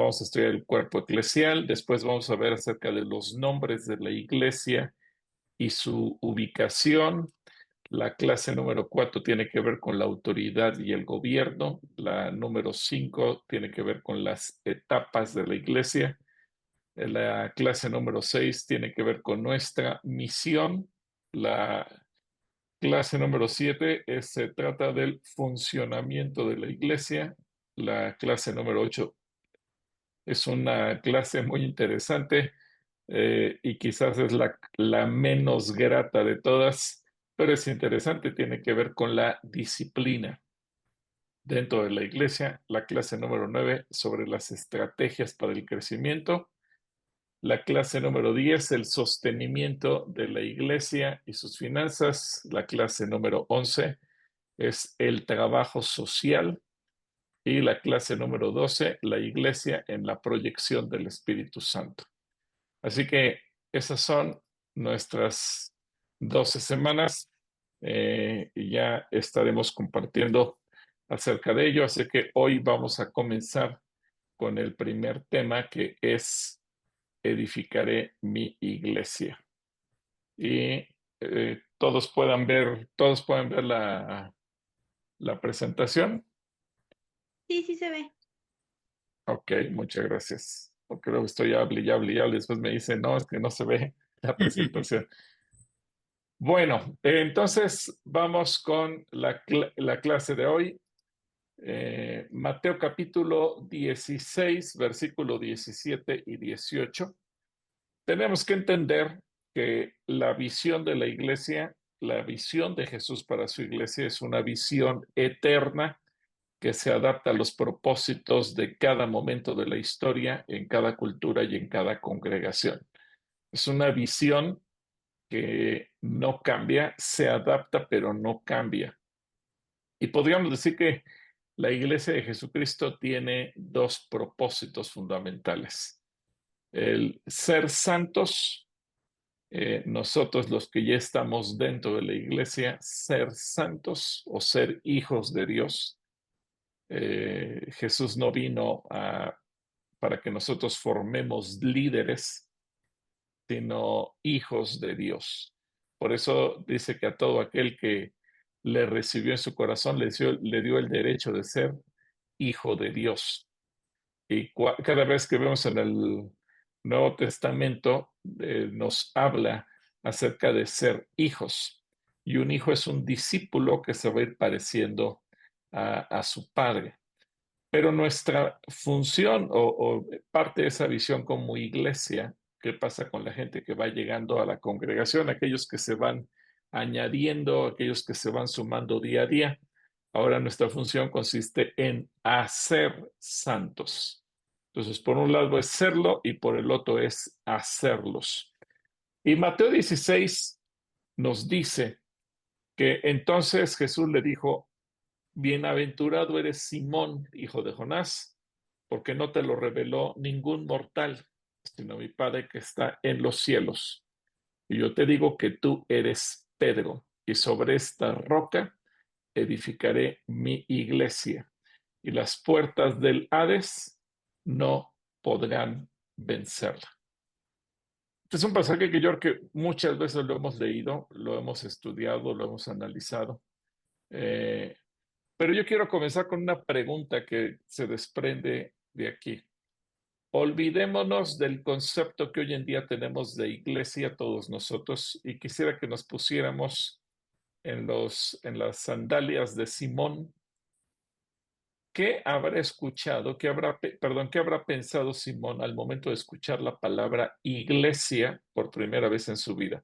Vamos a estudiar el cuerpo eclesial, después vamos a ver acerca de los nombres de la iglesia y su ubicación. La clase número 4 tiene que ver con la autoridad y el gobierno. La número 5 tiene que ver con las etapas de la iglesia. La clase número 6 tiene que ver con nuestra misión. La clase número 7 se trata del funcionamiento de la iglesia. La clase número 8 es una clase muy interesante y quizás es la menos grata de todas, pero es interesante, tiene que ver con la disciplina dentro de la iglesia. La clase número 9 sobre las estrategias para el crecimiento. La clase número 10 el sostenimiento de la iglesia y sus finanzas. La clase número 11 es el trabajo social. Y la clase número 12 la iglesia en la proyección del Espíritu Santo. Así que esas son nuestras 12 semanas y ya estaremos compartiendo acerca de ello. Así que hoy vamos a comenzar con el primer tema, que es edificaré mi iglesia. Y todos pueden ver la presentación. Sí, sí se ve. Ok, muchas gracias. Porque luego estoy hable y hable y hable. Después me dicen, no, es que no se ve la presentación. Bueno, entonces vamos con la clase de hoy. Mateo capítulo 16, versículo 17 y 18. Tenemos que entender que la visión de la iglesia, la visión de Jesús para su iglesia es una visión eterna que se adapta a los propósitos de cada momento de la historia, en cada cultura y en cada congregación. Es una visión que no cambia, se adapta, pero no cambia. Y podríamos decir que la Iglesia de Jesucristo tiene dos propósitos fundamentales. El ser santos, nosotros los que ya estamos dentro de la Iglesia, ser santos o ser hijos de Dios. Jesús no vino para que nosotros formemos líderes, sino hijos de Dios. Por eso dice que a todo aquel que le recibió en su corazón le dio el derecho de ser hijo de Dios. Y cada vez que vemos en el Nuevo Testamento, nos habla acerca de ser hijos. Y un hijo es un discípulo que se va a ir pareciendo a su padre. Pero nuestra función o parte de esa visión como iglesia, ¿qué pasa con la gente que va llegando a la congregación? Aquellos que se van añadiendo, aquellos que se van sumando día a día. Ahora nuestra función consiste en hacer santos. Entonces, por un lado es serlo y por el otro es hacerlos. Y Mateo 16 nos dice que entonces Jesús le dijo: Bienaventurado eres Simón, hijo de Jonás, porque no te lo reveló ningún mortal, sino mi Padre que está en los cielos. Y yo te digo que tú eres Pedro, y sobre esta roca edificaré mi iglesia, y las puertas del Hades no podrán vencerla. Este es un pasaje que yo creo que muchas veces lo hemos leído, lo hemos estudiado, lo hemos analizado. Eh, Pero yo quiero comenzar con una pregunta que se desprende de aquí. Olvidémonos del concepto que hoy en día tenemos de iglesia todos nosotros y quisiera que nos pusiéramos en las sandalias de Simón. ¿Qué habrá escuchado, qué habrá pensado Simón al momento de escuchar la palabra iglesia por primera vez en su vida?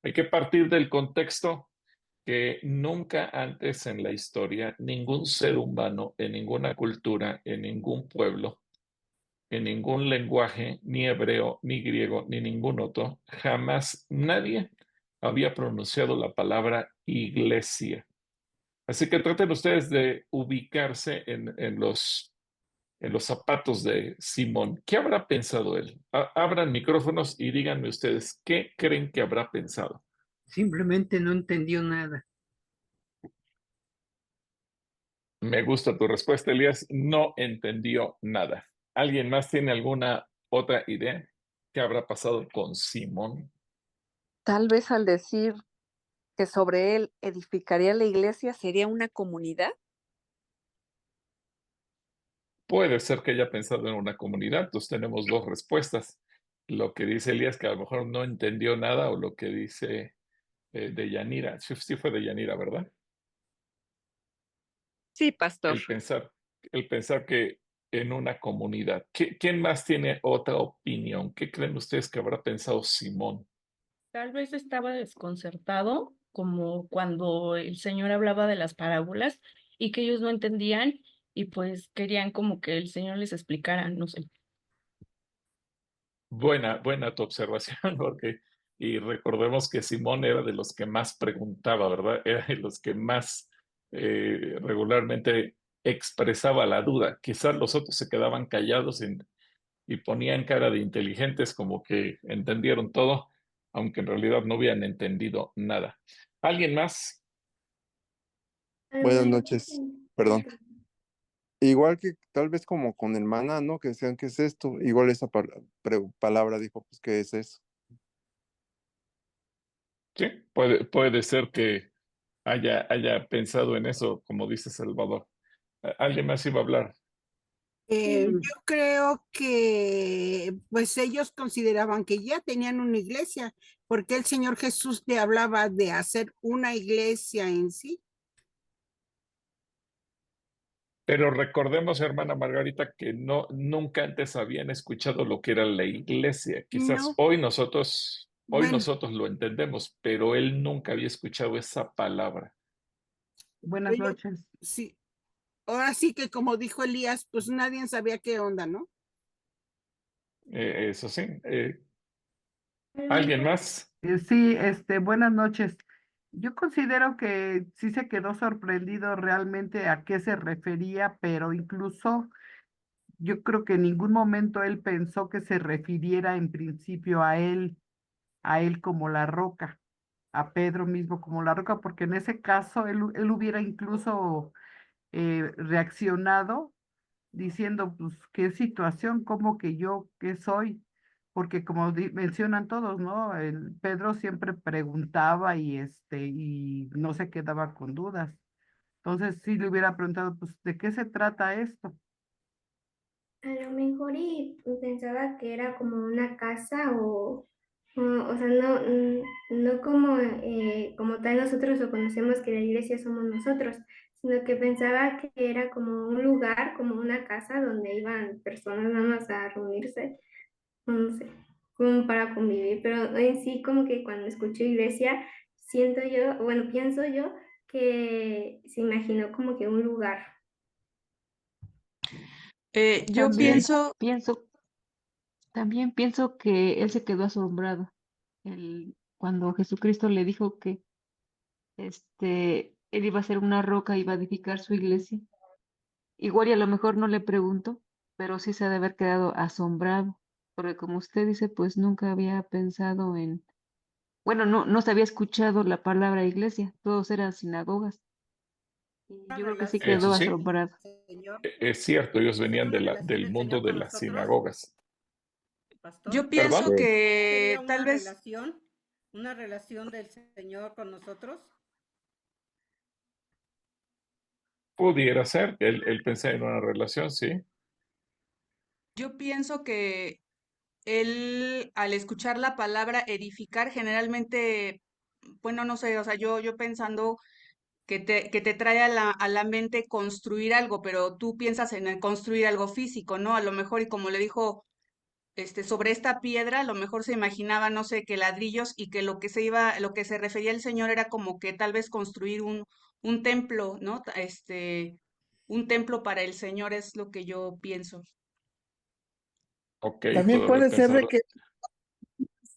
Hay que partir del contexto que nunca antes en la historia ningún ser humano, en ninguna cultura, en ningún pueblo, en ningún lenguaje, ni hebreo, ni griego, ni ningún otro, jamás nadie había pronunciado la palabra iglesia. Así que traten ustedes de ubicarse en los zapatos de Simón. ¿Qué habrá pensado él? Abran micrófonos y díganme ustedes, ¿qué creen que habrá pensado? Simplemente no entendió nada. Me gusta tu respuesta, Elías. No entendió nada. ¿Alguien más tiene alguna otra idea? ¿Qué habrá pasado con Simón? Tal vez al decir que sobre él edificaría la iglesia sería una comunidad. Puede ser que haya pensado en una comunidad. Entonces tenemos dos respuestas. Lo que dice Elías, que a lo mejor no entendió nada, o lo que dice Deyanira. Sí, sí fue Deyanira, ¿verdad? Sí, pastor. El pensar, el pensar que en una comunidad. ¿Quién más tiene otra opinión? ¿Qué creen ustedes que habrá pensado Simón? Tal vez estaba desconcertado, como cuando el Señor hablaba de las parábolas y que ellos no entendían y pues querían como que el Señor les explicara, no sé. Buena tu observación, porque y recordemos que Simón era de los que más preguntaba, ¿verdad? Era de los que más regularmente expresaba la duda. Quizás los otros se quedaban callados y ponían cara de inteligentes, como que entendieron todo, aunque en realidad no habían entendido nada. ¿Alguien más? Buenas noches, perdón. Igual que tal vez como con el maná, ¿no? Que decían, ¿qué es esto? Igual esa palabra dijo, pues, ¿qué es eso? Sí, puede ser que haya pensado en eso, como dice Salvador. ¿Alguien más iba a hablar? Yo creo que pues ellos consideraban que ya tenían una iglesia, porque el Señor Jesús le hablaba de hacer una iglesia en sí. Pero recordemos, hermana Margarita, que nunca antes habían escuchado lo que era la iglesia. Quizás No, hoy bueno, nosotros lo entendemos, pero él nunca había escuchado esa palabra. Buenas pero noches. sí, ahora sí que como dijo Elías, pues nadie sabía qué onda, ¿no? Eso sí. ¿Alguien más? Sí, buenas noches. Yo considero que sí se quedó sorprendido realmente a qué se refería, pero incluso yo creo que en ningún momento él pensó que se refiriera en principio a él como la roca, a Pedro mismo como la roca, porque en ese caso él hubiera incluso reaccionado diciendo, pues, qué situación, cómo que yo, qué soy, porque como mencionan todos, ¿no? El Pedro siempre preguntaba y no se quedaba con dudas. Entonces, sí le hubiera preguntado, pues, ¿de qué se trata esto? A lo mejor y pensaba que era como una casa o sea, no, no como, como tal nosotros lo conocemos, que la iglesia somos nosotros, sino que pensaba que era como un lugar, como una casa donde iban personas nada más a reunirse, no sé, como para convivir, pero en sí como que cuando escucho iglesia, siento yo, bueno, pienso yo que se imaginó como que un lugar. Yo Sí, también pienso que él se quedó asombrado cuando Jesucristo le dijo que él iba a ser una roca, iba a edificar su iglesia. Igual y a lo mejor no le preguntó, pero sí se ha de haber quedado asombrado, porque como usted dice, pues nunca había pensado bueno, no se había escuchado la palabra iglesia, todos eran sinagogas. Y Una yo creo que sí eso quedó sí. asombrado. Señor, Es cierto, ellos ¿Es venían una relación del del mundo Señor de con las nosotros, sinagogas. pastor? Yo ¿Perdón? pienso Sí. ¿Sería que tal vez, una relación del Señor con nosotros? Pudiera ser, él pensaba en una relación, sí. Yo pienso que él, al escuchar la palabra edificar, generalmente, bueno, no sé, o sea, yo pensando que te trae a a la mente construir algo, pero tú piensas en el construir algo físico, ¿no? A lo mejor, y como le dijo, sobre esta piedra, a lo mejor se imaginaba, no sé, que ladrillos y que lo que se refería el Señor era como que tal vez construir un templo, ¿no? Un templo para el Señor es lo que yo pienso. Ok, También puedo haber puede ser de pensado. que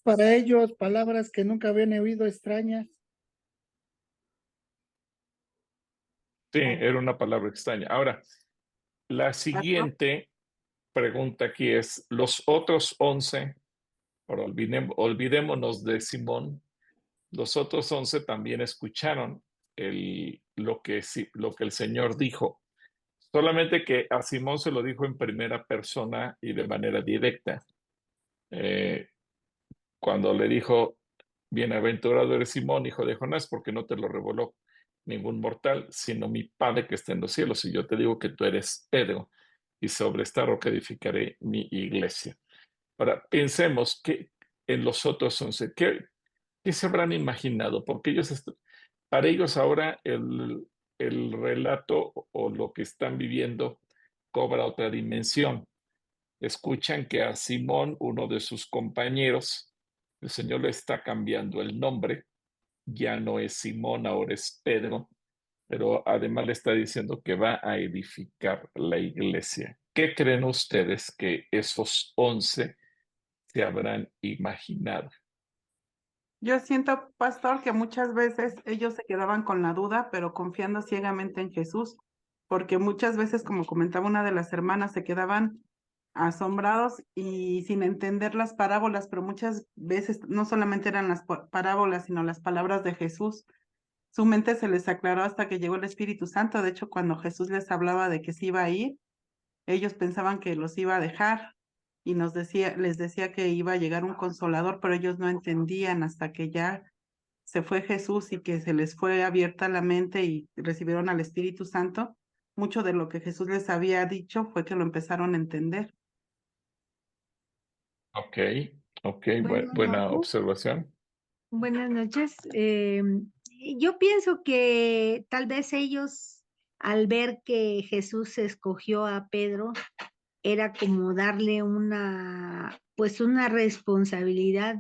para ellos palabras que nunca habían oído extrañas. Sí, era una palabra extraña. Ahora, la pastor, siguiente pregunta aquí es, los otros 11, ahora olvidémonos de Simón, los otros 11 también escucharon lo que el Señor dijo. Solamente que a Simón se lo dijo en primera persona y de manera directa. Cuando le dijo, bienaventurado eres Simón, hijo de Jonás, porque no te lo reveló ningún mortal, sino mi Padre que está en los cielos. Y yo te digo que tú eres Pedro, y sobre esta roca edificaré mi iglesia. Ahora, pensemos que en los otros 11, ¿qué se habrán imaginado? Porque para ellos ahora el relato o lo que están viviendo cobra otra dimensión. Escuchan que a Simón, uno de sus compañeros, el Señor le está cambiando el nombre, ya no es Simón, ahora es Pedro, pero además le está diciendo que va a edificar la iglesia. ¿Qué creen ustedes que esos 11 se habrán imaginado? Yo siento, pastor, que muchas veces ellos se quedaban con la duda, pero confiando ciegamente en Jesús, porque muchas veces, como comentaba una de las hermanas, se quedaban asombrados y sin entender las parábolas, pero muchas veces no solamente eran las parábolas, sino las palabras de Jesús. Su mente se les aclaró hasta que llegó el Espíritu Santo. De hecho, cuando Jesús les hablaba de que se iba a ir, ellos pensaban que los iba a dejar y les decía que iba a llegar un consolador, pero ellos no entendían hasta que ya se fue Jesús y que se les fue abierta la mente y recibieron al Espíritu Santo. Mucho de lo que Jesús les había dicho fue que lo empezaron a entender. Ok, Buenas buena noches. observación. Buenas noches. Yo pienso que tal vez ellos, al ver que Jesús escogió a Pedro, era como darle pues una responsabilidad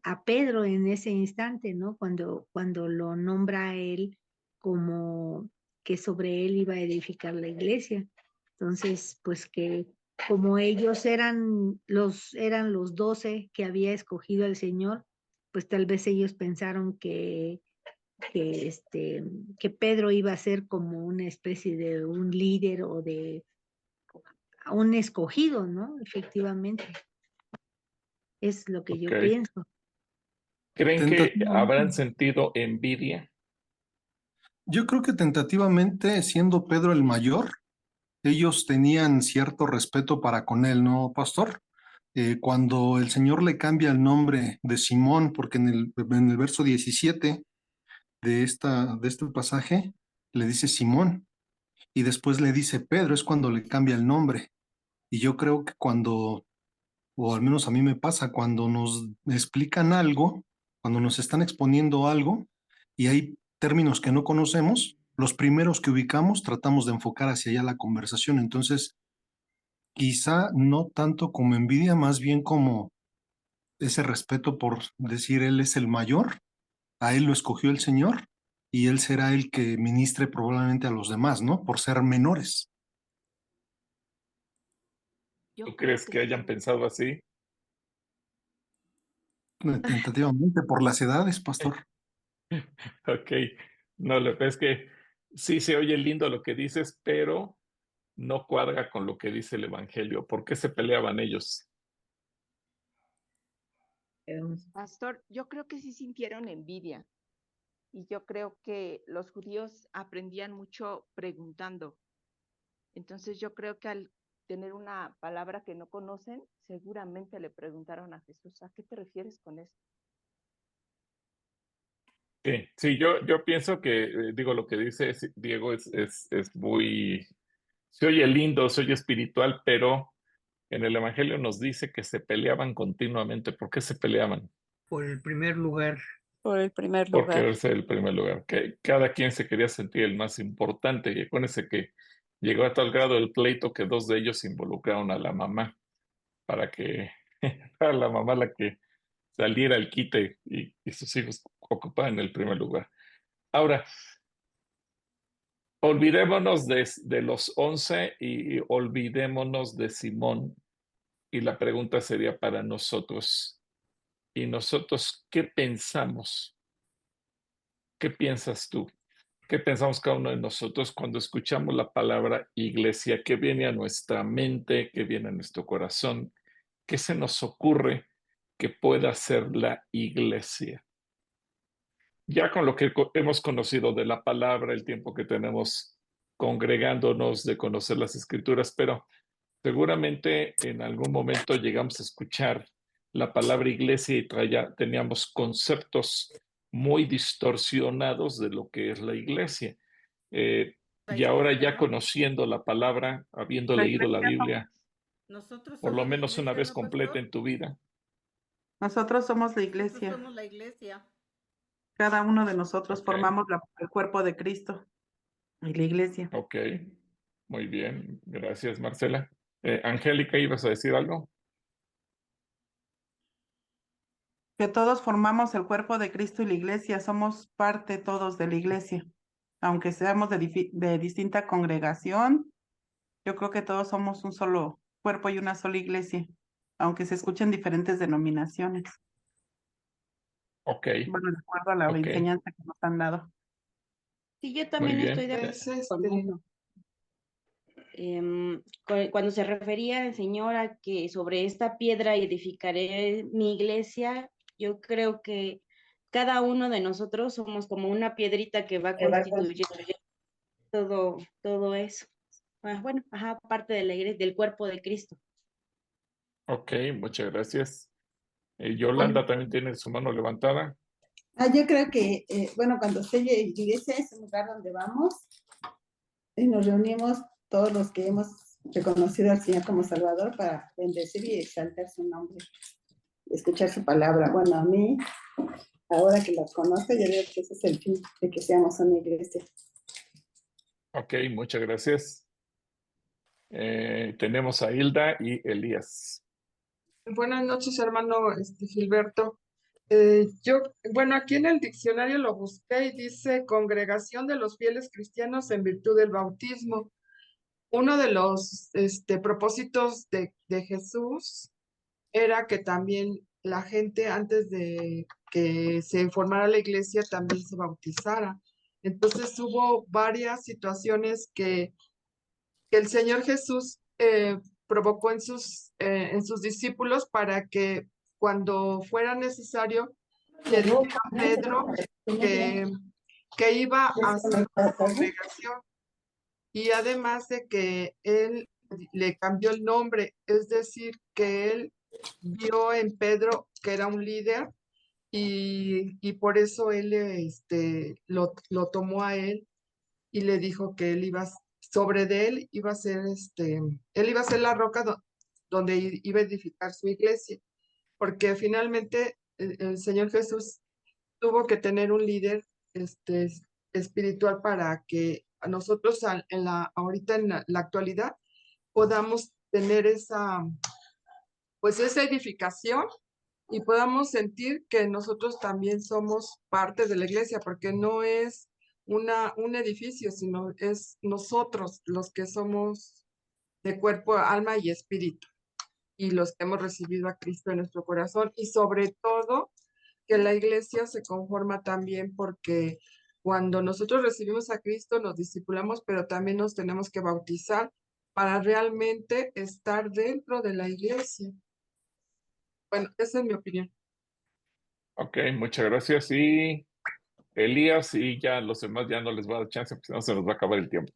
a Pedro en ese instante, ¿no? Cuando lo nombra a él como que sobre él iba a edificar la iglesia. Entonces, pues que como ellos eran los 12 que había escogido el Señor, pues tal vez ellos pensaron que Pedro iba a ser como una especie de un líder o de un escogido, ¿no? Efectivamente. Es lo que yo Ok. pienso. ¿Creen que habrán Tentativamente, sentido envidia? yo creo que tentativamente, siendo Pedro el mayor, ellos tenían cierto respeto para con él, ¿no, pastor? Cuando el Señor le cambia el nombre de Simón, porque en el verso 17 de este pasaje le dice Simón y después le dice Pedro, es cuando le cambia el nombre. Y yo creo que o al menos a mí me pasa, cuando nos explican algo, cuando nos están exponiendo algo y hay términos que no conocemos, los primeros que ubicamos tratamos de enfocar hacia allá la conversación. Entonces, quizá no tanto como envidia, más bien como ese respeto por decir él es el mayor, a él lo escogió el Señor y él será el que ministre probablemente a los demás, ¿no? Por ser menores. ¿Tú crees que hayan pensado así? Tentativamente, por las edades, pastor. Ok, no, es que sí se oye lindo lo que dices, pero no cuadra con lo que dice el Evangelio. ¿Por qué se peleaban ellos? Pastor, yo creo que sí sintieron envidia y yo creo que los judíos aprendían mucho preguntando. Entonces yo creo que al tener una palabra que no conocen, seguramente le preguntaron a Jesús, ¿a qué te refieres con esto? Sí, yo pienso que, digo, lo que dice Diego es muy, se oye lindo, se oye espiritual, pero en el Evangelio nos dice que se peleaban continuamente. ¿Por qué se peleaban? Por el primer lugar. Por el primer Por lugar. querer ser el primer lugar. Que cada quien se quería sentir el más importante. Y acuérdense que llegó a tal grado el pleito que dos de ellos involucraron a la mamá para que a la mamá la que saliera el quite y sus hijos ocupaban el primer lugar. Ahora, olvidémonos de los 11 y olvidémonos de Simón. Y la pregunta sería para nosotros. ¿Y nosotros qué pensamos? ¿Qué piensas tú? ¿Qué pensamos cada uno de nosotros cuando escuchamos la palabra iglesia? ¿Qué viene a nuestra mente? ¿Qué viene a nuestro corazón? ¿Qué se nos ocurre que pueda ser la iglesia? Ya con lo que hemos conocido de la palabra, el tiempo que tenemos congregándonos, de conocer las Escrituras, pero seguramente en algún momento llegamos a escuchar la palabra iglesia y teníamos conceptos muy distorsionados de lo que es la iglesia. Y ahora ya conociendo la palabra, habiendo La leído la iglesia Biblia, Nosotros por lo somos la menos una iglesia, vez ¿no, completa pastor? en tu vida. Nosotros somos la Nosotros iglesia. somos la iglesia. Cada uno de nosotros Ok, formamos el cuerpo de Cristo y la iglesia. ok, muy bien, gracias Marcela. Angélica, ¿ibas a decir algo? Que todos formamos el cuerpo de Cristo y la iglesia, somos parte todos de la iglesia. Aunque seamos de distinta congregación, yo creo que todos somos un solo cuerpo y una sola iglesia, aunque se escuchen diferentes denominaciones. Ok, Bueno, de acuerdo a la ok, enseñanza que nos han dado. Sí, yo muy también bien. estoy de acuerdo con eso. Cuando se refería el Señor a que sobre esta piedra edificaré mi iglesia, yo creo que cada uno de nosotros somos como una piedrita que va constituyendo todo eso. Bueno, ajá, parte de la iglesia, del cuerpo de Cristo. Ok, muchas gracias. Yolanda también tiene su mano levantada. Yo creo que, bueno, cuando se iglesia es un lugar donde vamos y nos reunimos todos los que hemos reconocido al Señor como Salvador para bendecir y exaltar su nombre, escuchar su palabra. Bueno, a mí, ahora que la conozco, yo creo que ese es el fin de que seamos una iglesia. Ok, muchas gracias. Tenemos a Hilda y Elías. Buenas noches, hermano Gilberto. Bueno, aquí en el diccionario lo busqué y dice Congregación de los Fieles Cristianos en virtud del bautismo. Uno de los propósitos de Jesús era que también la gente antes de que se formara la iglesia también se bautizara. Entonces hubo varias situaciones que el Señor Jesús provocó en sus discípulos para que cuando fuera necesario le dijera a Pedro que iba a hacer una congregación, y además de que él le cambió el nombre, es decir, que él vio en Pedro que era un líder y por eso él lo tomó a él y le dijo que él iba, sobre de él iba a ser él iba a ser la roca donde iba a edificar su iglesia, porque finalmente el Señor Jesús tuvo que tener un líder espiritual para que nosotros ahorita en la actualidad podamos tener pues esa edificación y podamos sentir que nosotros también somos parte de la iglesia, porque no es un edificio, sino es nosotros los que somos de cuerpo, alma y espíritu, y los que hemos recibido a Cristo en nuestro corazón, y sobre todo que la iglesia se conforma también porque cuando nosotros recibimos a Cristo nos discipulamos, pero también nos tenemos que bautizar para realmente estar dentro de la iglesia. Bueno, esa es mi opinión. Ok, muchas gracias. Y Elías, y ya los demás ya no les va a dar chance, porque si no se nos va a acabar el tiempo.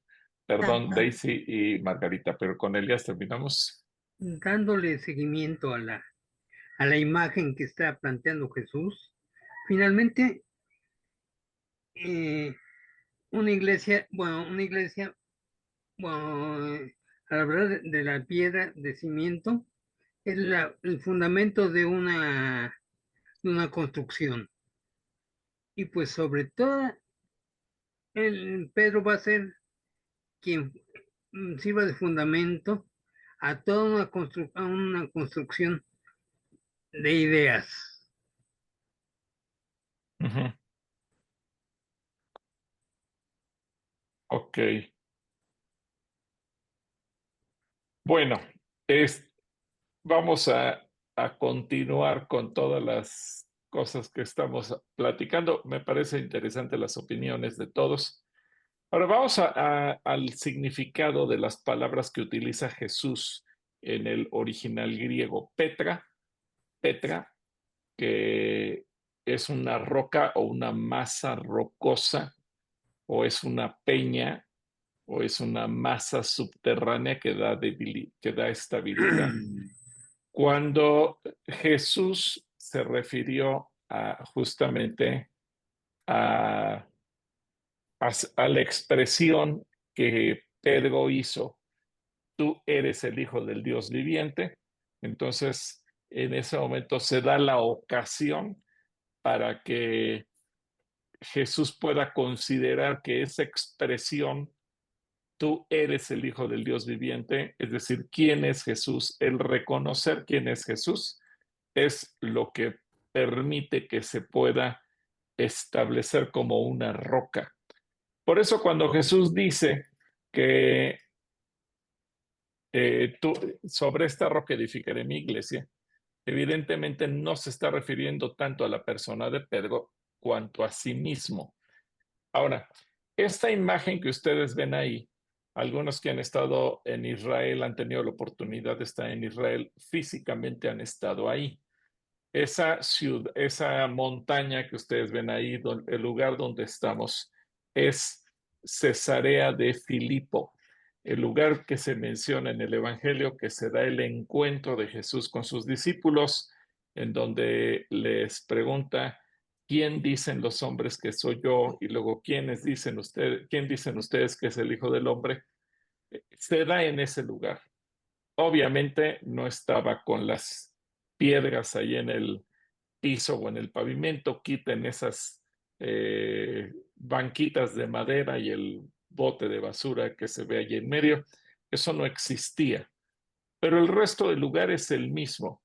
Perdón, Daisy y Margarita, pero con Elías terminamos. Dándole seguimiento a la imagen que está planteando Jesús, finalmente una iglesia, bueno, al hablar de la piedra de cimiento, es el fundamento de una construcción. Y pues sobre todo, Pedro va a ser quien sirva de fundamento a toda una construcción de ideas. Uh-huh. Ok. Bueno, vamos a continuar con todas las cosas que estamos platicando. Me parece interesante las opiniones de todos. Ahora vamos al significado de las palabras que utiliza Jesús en el original griego. Petra, que es una roca o una masa rocosa, o es una peña, o es una masa subterránea que da estabilidad. Cuando Jesús se refirió justamente a la expresión que Pedro hizo, tú eres el Hijo del Dios viviente, entonces en ese momento se da la ocasión para que Jesús pueda considerar que esa expresión, tú eres el Hijo del Dios viviente, es decir, quién es Jesús, el reconocer quién es Jesús, es lo que permite que se pueda establecer como una roca. Por eso cuando Jesús dice que sobre esta roca edificaré mi iglesia, evidentemente no se está refiriendo tanto a la persona de Pedro cuanto a sí mismo. Ahora, esta imagen que ustedes ven ahí, algunos que han estado en Israel, han tenido la oportunidad de estar en Israel, físicamente han estado ahí. Esa ciudad, esa montaña que ustedes ven ahí, el lugar donde estamos, es Cesarea de Filipo, el lugar que se menciona en el Evangelio, que se da el encuentro de Jesús con sus discípulos, en donde les pregunta, ¿quién dicen los hombres que soy yo? Y luego, ¿quién dicen ustedes que es el Hijo del Hombre? Se da en ese lugar. Obviamente no estaba con las piedras ahí en el piso o en el pavimento, quiten esas banquitas de madera y el bote de basura que se ve allí en medio. Eso no existía. Pero el resto del lugar es el mismo.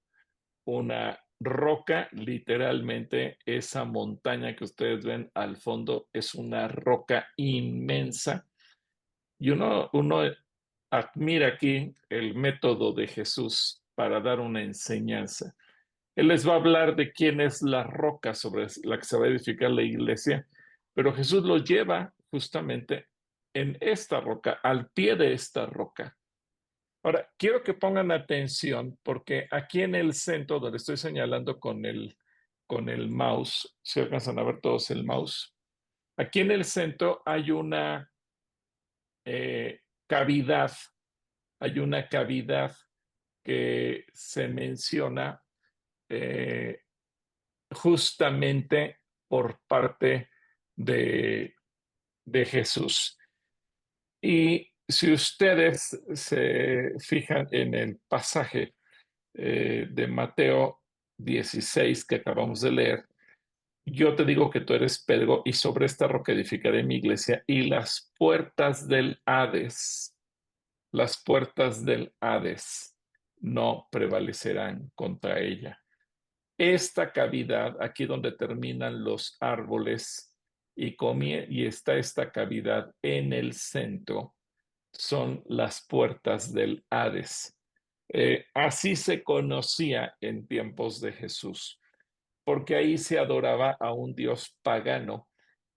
Una roca, literalmente, esa montaña que ustedes ven al fondo es una roca inmensa. Y uno admira aquí el método de Jesús para dar una enseñanza. Él les va a hablar de quién es la roca sobre la que se va a edificar la iglesia, pero Jesús lo lleva justamente en esta roca, al pie de esta roca. Ahora, quiero que pongan atención porque aquí en el centro, donde estoy señalando con el mouse, si alcanzan a ver todos el mouse, aquí en el centro hay una cavidad, que se menciona justamente por parte de Jesús. Y si ustedes se fijan en el pasaje de Mateo 16 que acabamos de leer, yo te digo que tú eres Pedro y sobre esta roca edificaré mi iglesia y las puertas del Hades no prevalecerán contra ella. Esta cavidad, aquí donde terminan los árboles y está esta cavidad en el centro, son las puertas del Hades. Así se conocía en tiempos de Jesús, porque ahí se adoraba a un dios pagano,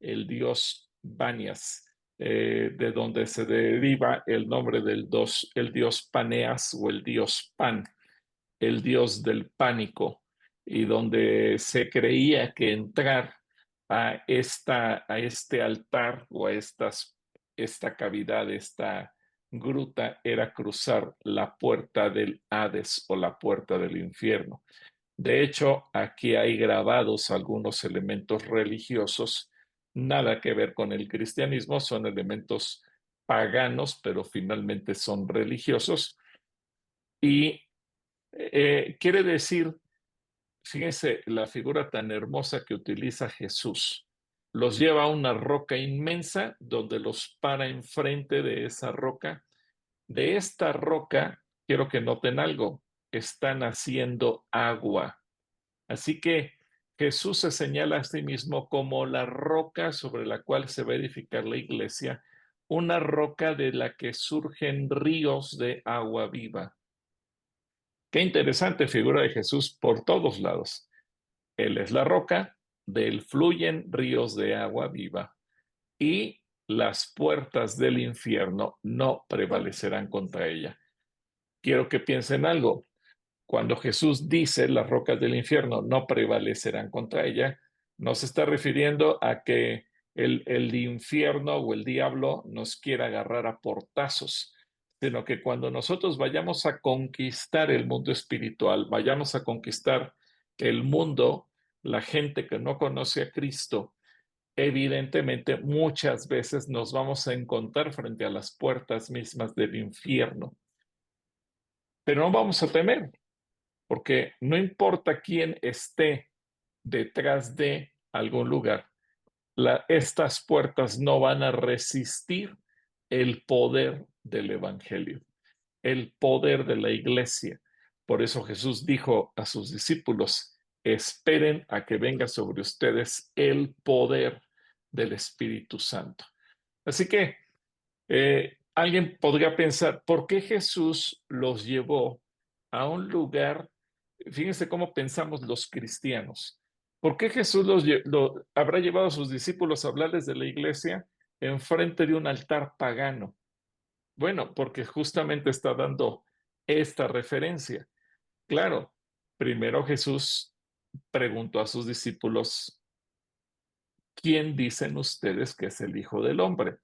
el dios Banias, de donde se deriva el nombre del el dios Paneas o el dios Pan, el dios del pánico, y donde se creía que entrar a este altar o a esta cavidad, esta gruta, era cruzar la puerta del Hades o la puerta del infierno. De hecho, aquí hay grabados algunos elementos religiosos, nada que ver con el cristianismo, son elementos paganos, pero finalmente son religiosos. Y quiere decir, fíjense la figura tan hermosa que utiliza Jesús. Los lleva a una roca inmensa donde los para enfrente de esa roca. De esta roca, quiero que noten algo, están haciendo agua. Así que Jesús se señala a sí mismo como la roca sobre la cual se va a edificar la iglesia, una roca de la que surgen ríos de agua viva. Qué interesante figura de Jesús por todos lados. Él es la roca, de él fluyen ríos de agua viva y las puertas del infierno no prevalecerán contra ella. Quiero que piensen algo. Cuando Jesús dice las rocas del infierno no prevalecerán contra ella, no se está refiriendo a que el infierno o el diablo nos quiera agarrar a portazos, sino que cuando nosotros vayamos a conquistar el mundo espiritual, vayamos a conquistar el mundo, la gente que no conoce a Cristo, evidentemente muchas veces nos vamos a encontrar frente a las puertas mismas del infierno. Pero no vamos a temer, porque no importa quién esté detrás de algún lugar, estas puertas no van a resistir el poder del evangelio, el poder de la iglesia. Por eso Jesús dijo a sus discípulos: esperen a que venga sobre ustedes el poder del Espíritu Santo. Así que alguien podría pensar, ¿por qué Jesús los llevó a un lugar? Fíjense cómo pensamos los cristianos. ¿Por qué Jesús habrá llevado a sus discípulos a hablarles de la iglesia enfrente de un altar pagano? Bueno, porque justamente está dando esta referencia. Claro, primero Jesús preguntó a sus discípulos: ¿quién dicen ustedes que es el Hijo del Hombre?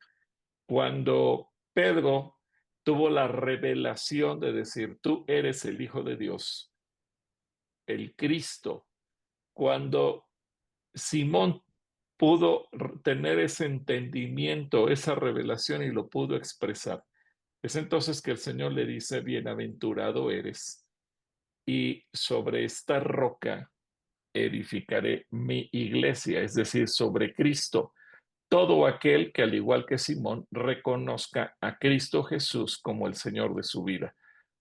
Cuando Pedro tuvo la revelación de decir: tú eres el Hijo de Dios, el Cristo, cuando Simón pudo tener ese entendimiento, esa revelación y lo pudo expresar, es entonces que el Señor le dice: bienaventurado eres, y sobre esta roca edificaré mi iglesia, es decir, sobre Cristo. Todo aquel que, al igual que Simón, reconozca a Cristo Jesús como el Señor de su vida.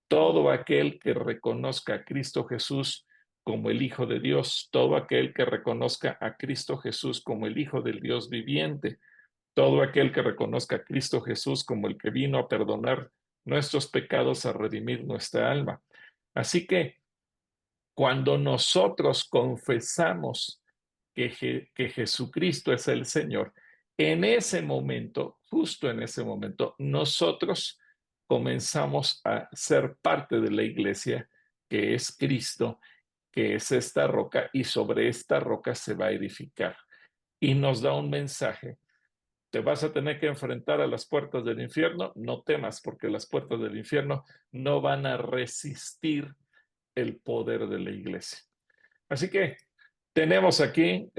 Todo aquel que reconozca a Cristo Jesús como el Hijo de Dios. Todo aquel que reconozca a Cristo Jesús como el Hijo del Dios viviente. Todo aquel que reconozca a Cristo Jesús como el que vino a perdonar nuestros pecados, a redimir nuestra alma. Así que cuando nosotros confesamos que Jesucristo es el Señor, en ese momento, justo en ese momento, nosotros comenzamos a ser parte de la iglesia, que es Cristo, que es esta roca, y sobre esta roca se va a edificar. Y nos da un mensaje: ¿te vas a tener que enfrentar a las puertas del infierno? No temas, porque las puertas del infierno no van a resistir el poder de la iglesia. Así que tenemos aquí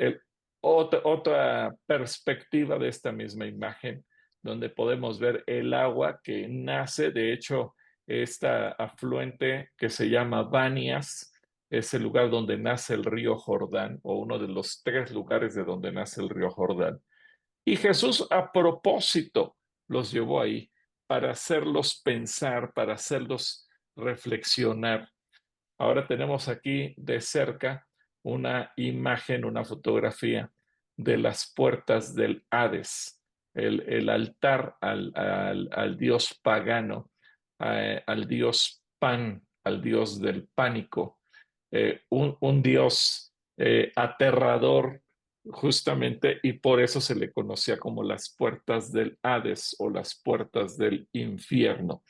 otra perspectiva de esta misma imagen, donde podemos ver el agua que nace. De hecho, esta afluente que se llama Banias es el lugar donde nace el río Jordán, o uno de los 3 lugares de donde nace el río Jordán. Y Jesús, a propósito, los llevó ahí para hacerlos pensar, para hacerlos reflexionar. Ahora tenemos aquí de cerca una imagen, una fotografía de las puertas del Hades, el altar al dios pagano, al dios Pan, al dios del pánico, un dios aterrador justamente, y por eso se le conocía como las puertas del Hades o las puertas del infierno.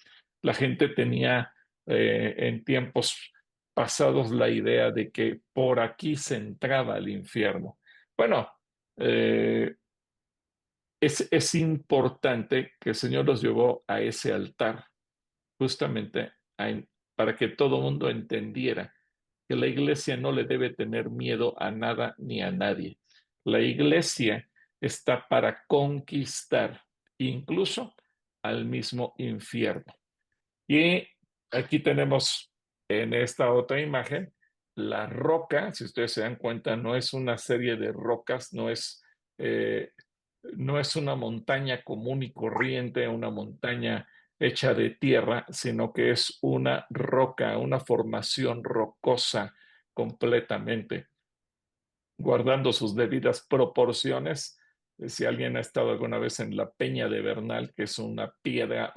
La gente tenía en tiempos pasados la idea de que por aquí se entraba al infierno. Bueno, es importante que el Señor los llevó a ese altar justamente para que todo mundo entendiera que la iglesia no le debe tener miedo a nada ni a nadie. La iglesia está para conquistar incluso al mismo infierno. Y aquí tenemos en esta otra imagen la roca. Si ustedes se dan cuenta, no es una serie de rocas, no es una montaña común y corriente, una montaña hecha de tierra, sino que es una roca, una formación rocosa completamente, guardando sus debidas proporciones. Si alguien ha estado alguna vez en la Peña de Bernal, que es una piedra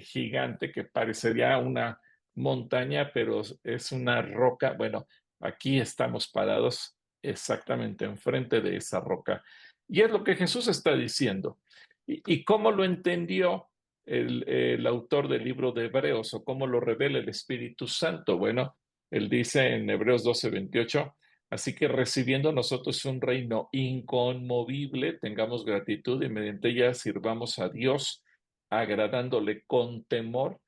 gigante que parecería una montaña, pero es una roca. Bueno, aquí estamos parados exactamente enfrente de esa roca. Y es lo que Jesús está diciendo. ¿Y cómo lo entendió el autor del libro de Hebreos, o cómo lo revela el Espíritu Santo? Bueno, él dice en Hebreos 12:28, Así que recibiendo nosotros un reino inconmovible, tengamos gratitud y mediante ella sirvamos a Dios, agradándole con temor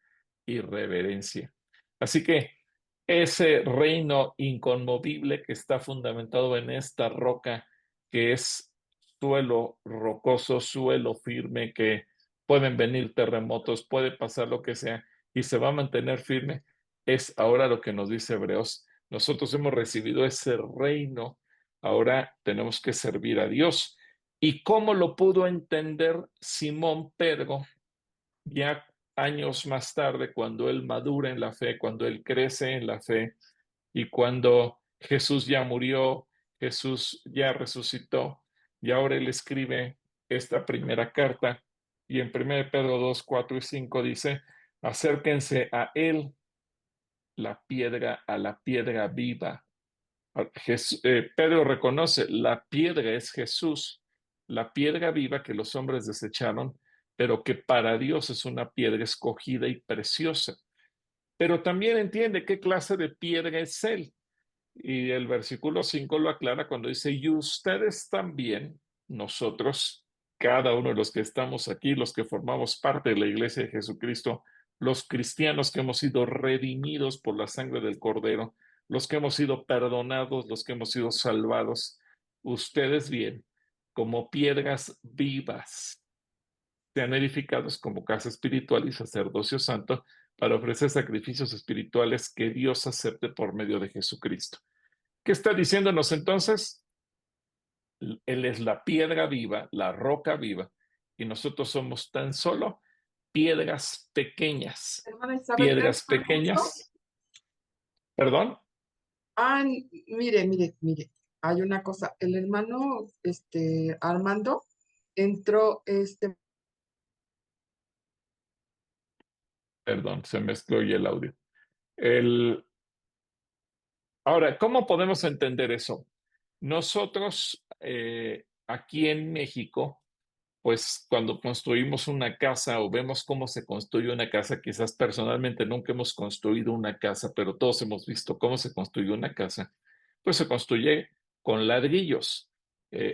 y reverencia. Así que ese reino inconmovible que está fundamentado en esta roca que es suelo rocoso, suelo firme, que pueden venir terremotos, puede pasar lo que sea y se va a mantener firme, es ahora lo que nos dice Hebreos. Nosotros hemos recibido ese reino, ahora tenemos que servir a Dios. ¿Y cómo lo pudo entender Simón Pedro ya años más tarde, cuando él madura en la fe, cuando él crece en la fe y cuando Jesús ya murió, Jesús ya resucitó y ahora él escribe esta primera carta y en 1 Pedro 2, 4 y 5 dice, acérquense a él a la piedra viva. Pedro reconoce, la piedra es Jesús, la piedra viva que los hombres desecharon, pero que para Dios es una piedra escogida y preciosa. Pero también entiende qué clase de piedra es Él. Y el versículo 5 lo aclara cuando dice, y ustedes también, nosotros, cada uno de los que estamos aquí, los que formamos parte de la iglesia de Jesucristo, los cristianos que hemos sido redimidos por la sangre del Cordero, los que hemos sido perdonados, los que hemos sido salvados, ustedes bien, como piedras vivas, sean edificados como casa espiritual y sacerdocio santo para ofrecer sacrificios espirituales que Dios acepte por medio de Jesucristo. ¿Qué está diciéndonos entonces? Él es la piedra viva, la roca viva, y nosotros somos tan solo piedras pequeñas. Hermana Isabel, Piedras pequeñas. ¿Perdón? Ah, mire, hay una cosa. El hermano Armando entró Perdón, se mezcló y el audio. Ahora, ¿cómo podemos entender eso? Nosotros aquí en México, pues cuando construimos una casa o vemos cómo se construye una casa, quizás personalmente nunca hemos construido una casa, pero todos hemos visto cómo se construye una casa, pues se construye con ladrillos.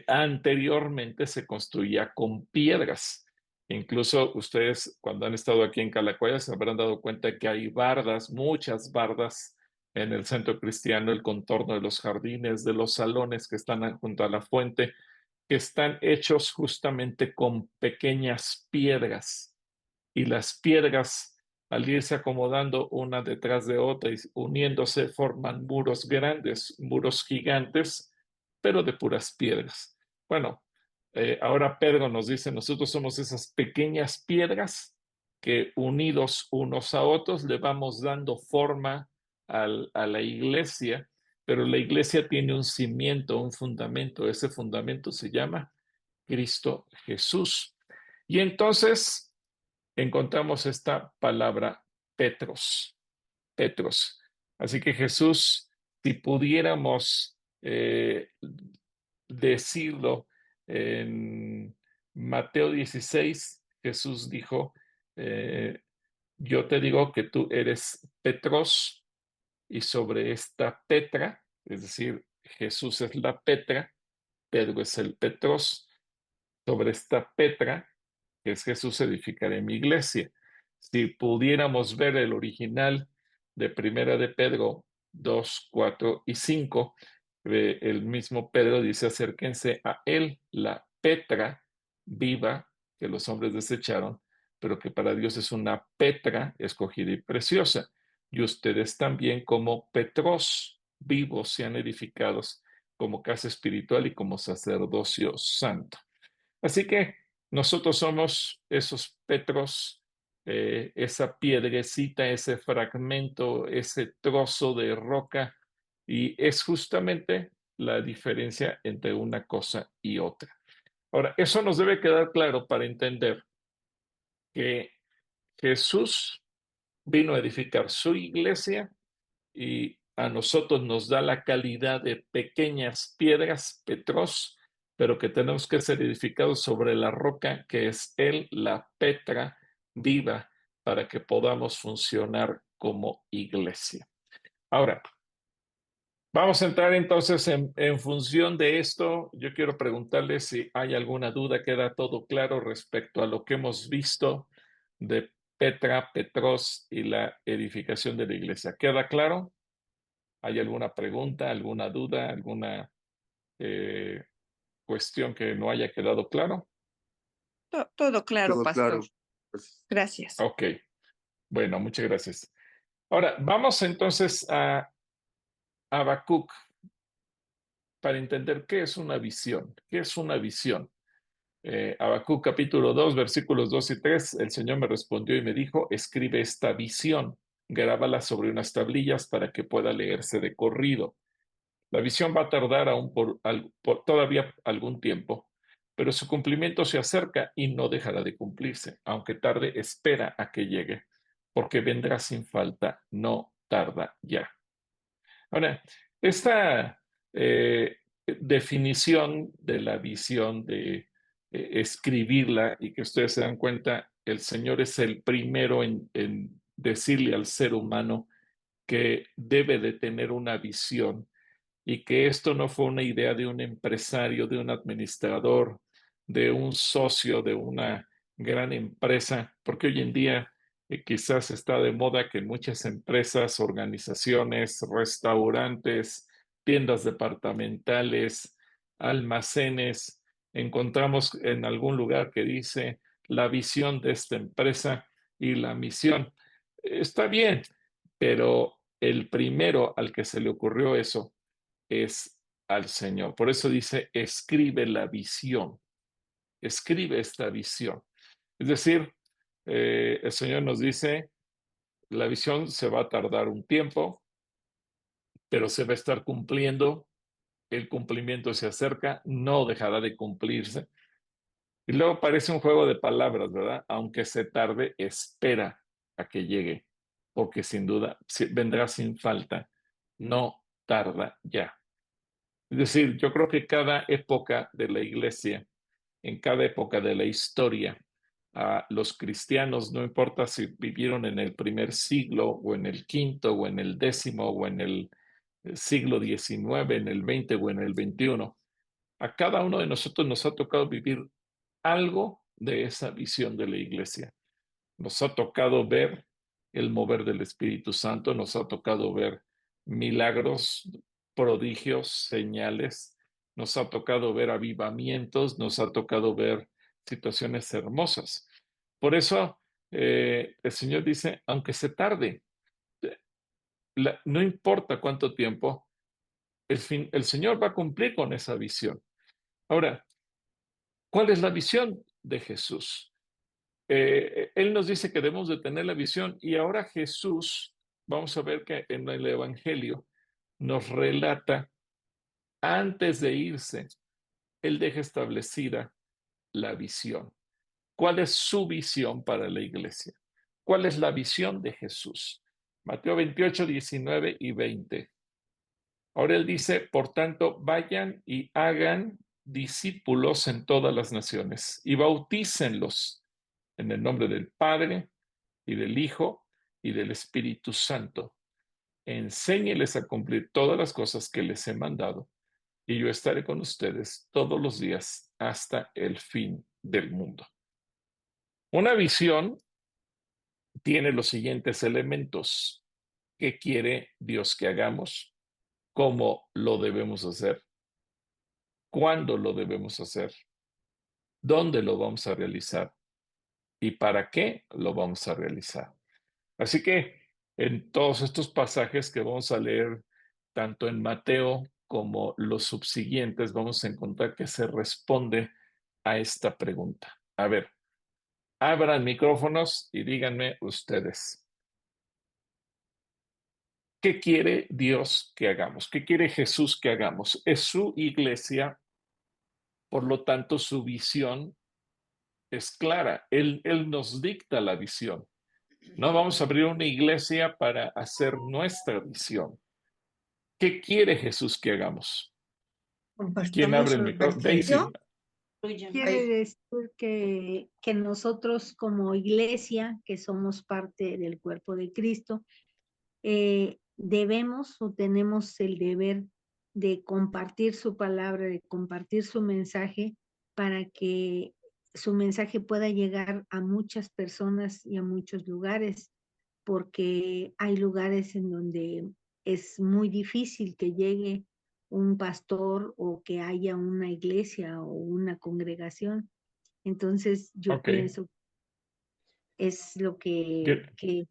Anteriormente se construía con piedras. Incluso ustedes cuando han estado aquí en Calacuaya se habrán dado cuenta que hay bardas, muchas bardas en el centro cristiano, el contorno de los jardines, de los salones que están junto a la fuente, que están hechos justamente con pequeñas piedras. Y las piedras, al irse acomodando una detrás de otra y uniéndose, forman muros grandes, muros gigantes, pero de puras piedras. Bueno, ahora Pedro nos dice, nosotros somos esas pequeñas piedras que unidos unos a otros le vamos dando forma a la iglesia, pero la iglesia tiene un cimiento, un fundamento. Ese fundamento se llama Cristo Jesús. Y entonces encontramos esta palabra Petros, Petros. Así que Jesús, si pudiéramos decirlo en Mateo 16, Jesús dijo, yo te digo que tú eres Petros, y sobre esta Petra, es decir, Jesús es la Petra, Pedro es el Petros, sobre esta Petra, que es Jesús, edificaré mi iglesia. Si pudiéramos ver el original de Primera de Pedro 2, 4 y 5, el mismo Pedro dice, acérquense a él, la Petra viva que los hombres desecharon, pero que para Dios es una Petra escogida y preciosa. Y ustedes también como Petros vivos sean edificados como casa espiritual y como sacerdocio santo. Así que nosotros somos esos Petros, esa piedrecita, ese fragmento, ese trozo de roca, y es justamente la diferencia entre una cosa y otra. Ahora, eso nos debe quedar claro para entender que Jesús vino a edificar su iglesia y a nosotros nos da la calidad de pequeñas piedras, Petros, pero que tenemos que ser edificados sobre la roca que es Él, la Petra viva, para que podamos funcionar como iglesia. Ahora, Vamos a entrar entonces en función de esto. Yo quiero preguntarles si hay alguna duda. ¿Queda todo claro respecto a lo que hemos visto de Petra, Petros y la edificación de la iglesia? ¿Queda claro? ¿Hay alguna pregunta, alguna duda, alguna cuestión que no haya quedado claro? Todo claro, Todo claro. pastor. Gracias. Ok, bueno, muchas gracias. Ahora, vamos entonces a Habacuc para entender qué es una visión. ¿Qué es una visión? Habacuc capítulo 2, versículos 2 y 3, el Señor me respondió y me dijo, escribe esta visión, grábala sobre unas tablillas para que pueda leerse de corrido. La visión va a tardar aún por todavía algún tiempo, pero su cumplimiento se acerca y no dejará de cumplirse. Aunque tarde, espera a que llegue, porque vendrá sin falta, no tarda ya. Ahora, esta definición de la visión, de escribirla y que ustedes se dan cuenta, el Señor es el primero en decirle al ser humano que debe de tener una visión y que esto no fue una idea de un empresario, de un administrador, de un socio, de una gran empresa, porque hoy en día quizás está de moda que muchas empresas, organizaciones, restaurantes, tiendas departamentales, almacenes, encontramos en algún lugar que dice la visión de esta empresa y la misión. Está bien, pero el primero al que se le ocurrió eso es al Señor. Por eso dice, escribe la visión, escribe esta visión. Es decir, el Señor nos dice, la visión se va a tardar un tiempo, pero se va a estar cumpliendo, el cumplimiento se acerca, no dejará de cumplirse. Y luego parece un juego de palabras, ¿verdad? Aunque se tarde, espera a que llegue, porque sin duda vendrá sin falta, no tarda ya. Es decir, yo creo que cada época de la iglesia, en cada época de la historia, a los cristianos, no importa si vivieron en el primer siglo o en el quinto o en el décimo o en el siglo XIX, en el 20 o en el 21, a cada uno de nosotros nos ha tocado vivir algo de esa visión de la iglesia. Nos ha tocado ver el mover del Espíritu Santo, nos ha tocado ver milagros, prodigios, señales, nos ha tocado ver avivamientos, nos ha tocado ver situaciones hermosas. Por eso el Señor dice, aunque se tarde, no importa cuánto tiempo, el Señor va a cumplir con esa visión. Ahora, ¿cuál es la visión de Jesús? Él nos dice que debemos de tener la visión y ahora Jesús, vamos a ver que en el Evangelio nos relata, antes de irse, Él deja establecida la visión. ¿Cuál es su visión para la iglesia? ¿Cuál es la visión de Jesús? Mateo 28, 19 y 20. Ahora Él dice, por tanto, vayan y hagan discípulos en todas las naciones y bautícenlos en el nombre del Padre y del Hijo y del Espíritu Santo. Enséñeles a cumplir todas las cosas que les he mandado, y yo estaré con ustedes todos los días hasta el fin del mundo. Una visión tiene los siguientes elementos. ¿Qué quiere Dios que hagamos? ¿Cómo lo debemos hacer? ¿Cuándo lo debemos hacer? ¿Dónde lo vamos a realizar? ¿Y para qué lo vamos a realizar? Así que en todos estos pasajes que vamos a leer, tanto en Mateo como los subsiguientes, vamos a encontrar que se responde a esta pregunta. A ver, abran micrófonos y díganme ustedes, ¿qué quiere Dios que hagamos? ¿Qué quiere Jesús que hagamos? Es su iglesia, por lo tanto su visión es clara. Él nos dicta la visión. No vamos a abrir una iglesia para hacer nuestra visión. ¿Qué quiere Jesús que hagamos? ¿Quién abre el micrófono? Daisy. Quiere decir que nosotros como iglesia, que somos parte del cuerpo de Cristo, debemos o tenemos el deber de compartir su palabra, de compartir su mensaje para que su mensaje pueda llegar a muchas personas y a muchos lugares, porque hay lugares en donde es muy difícil que llegue un pastor o que haya una iglesia o una congregación. Entonces yo Ok. pienso es lo Bien. que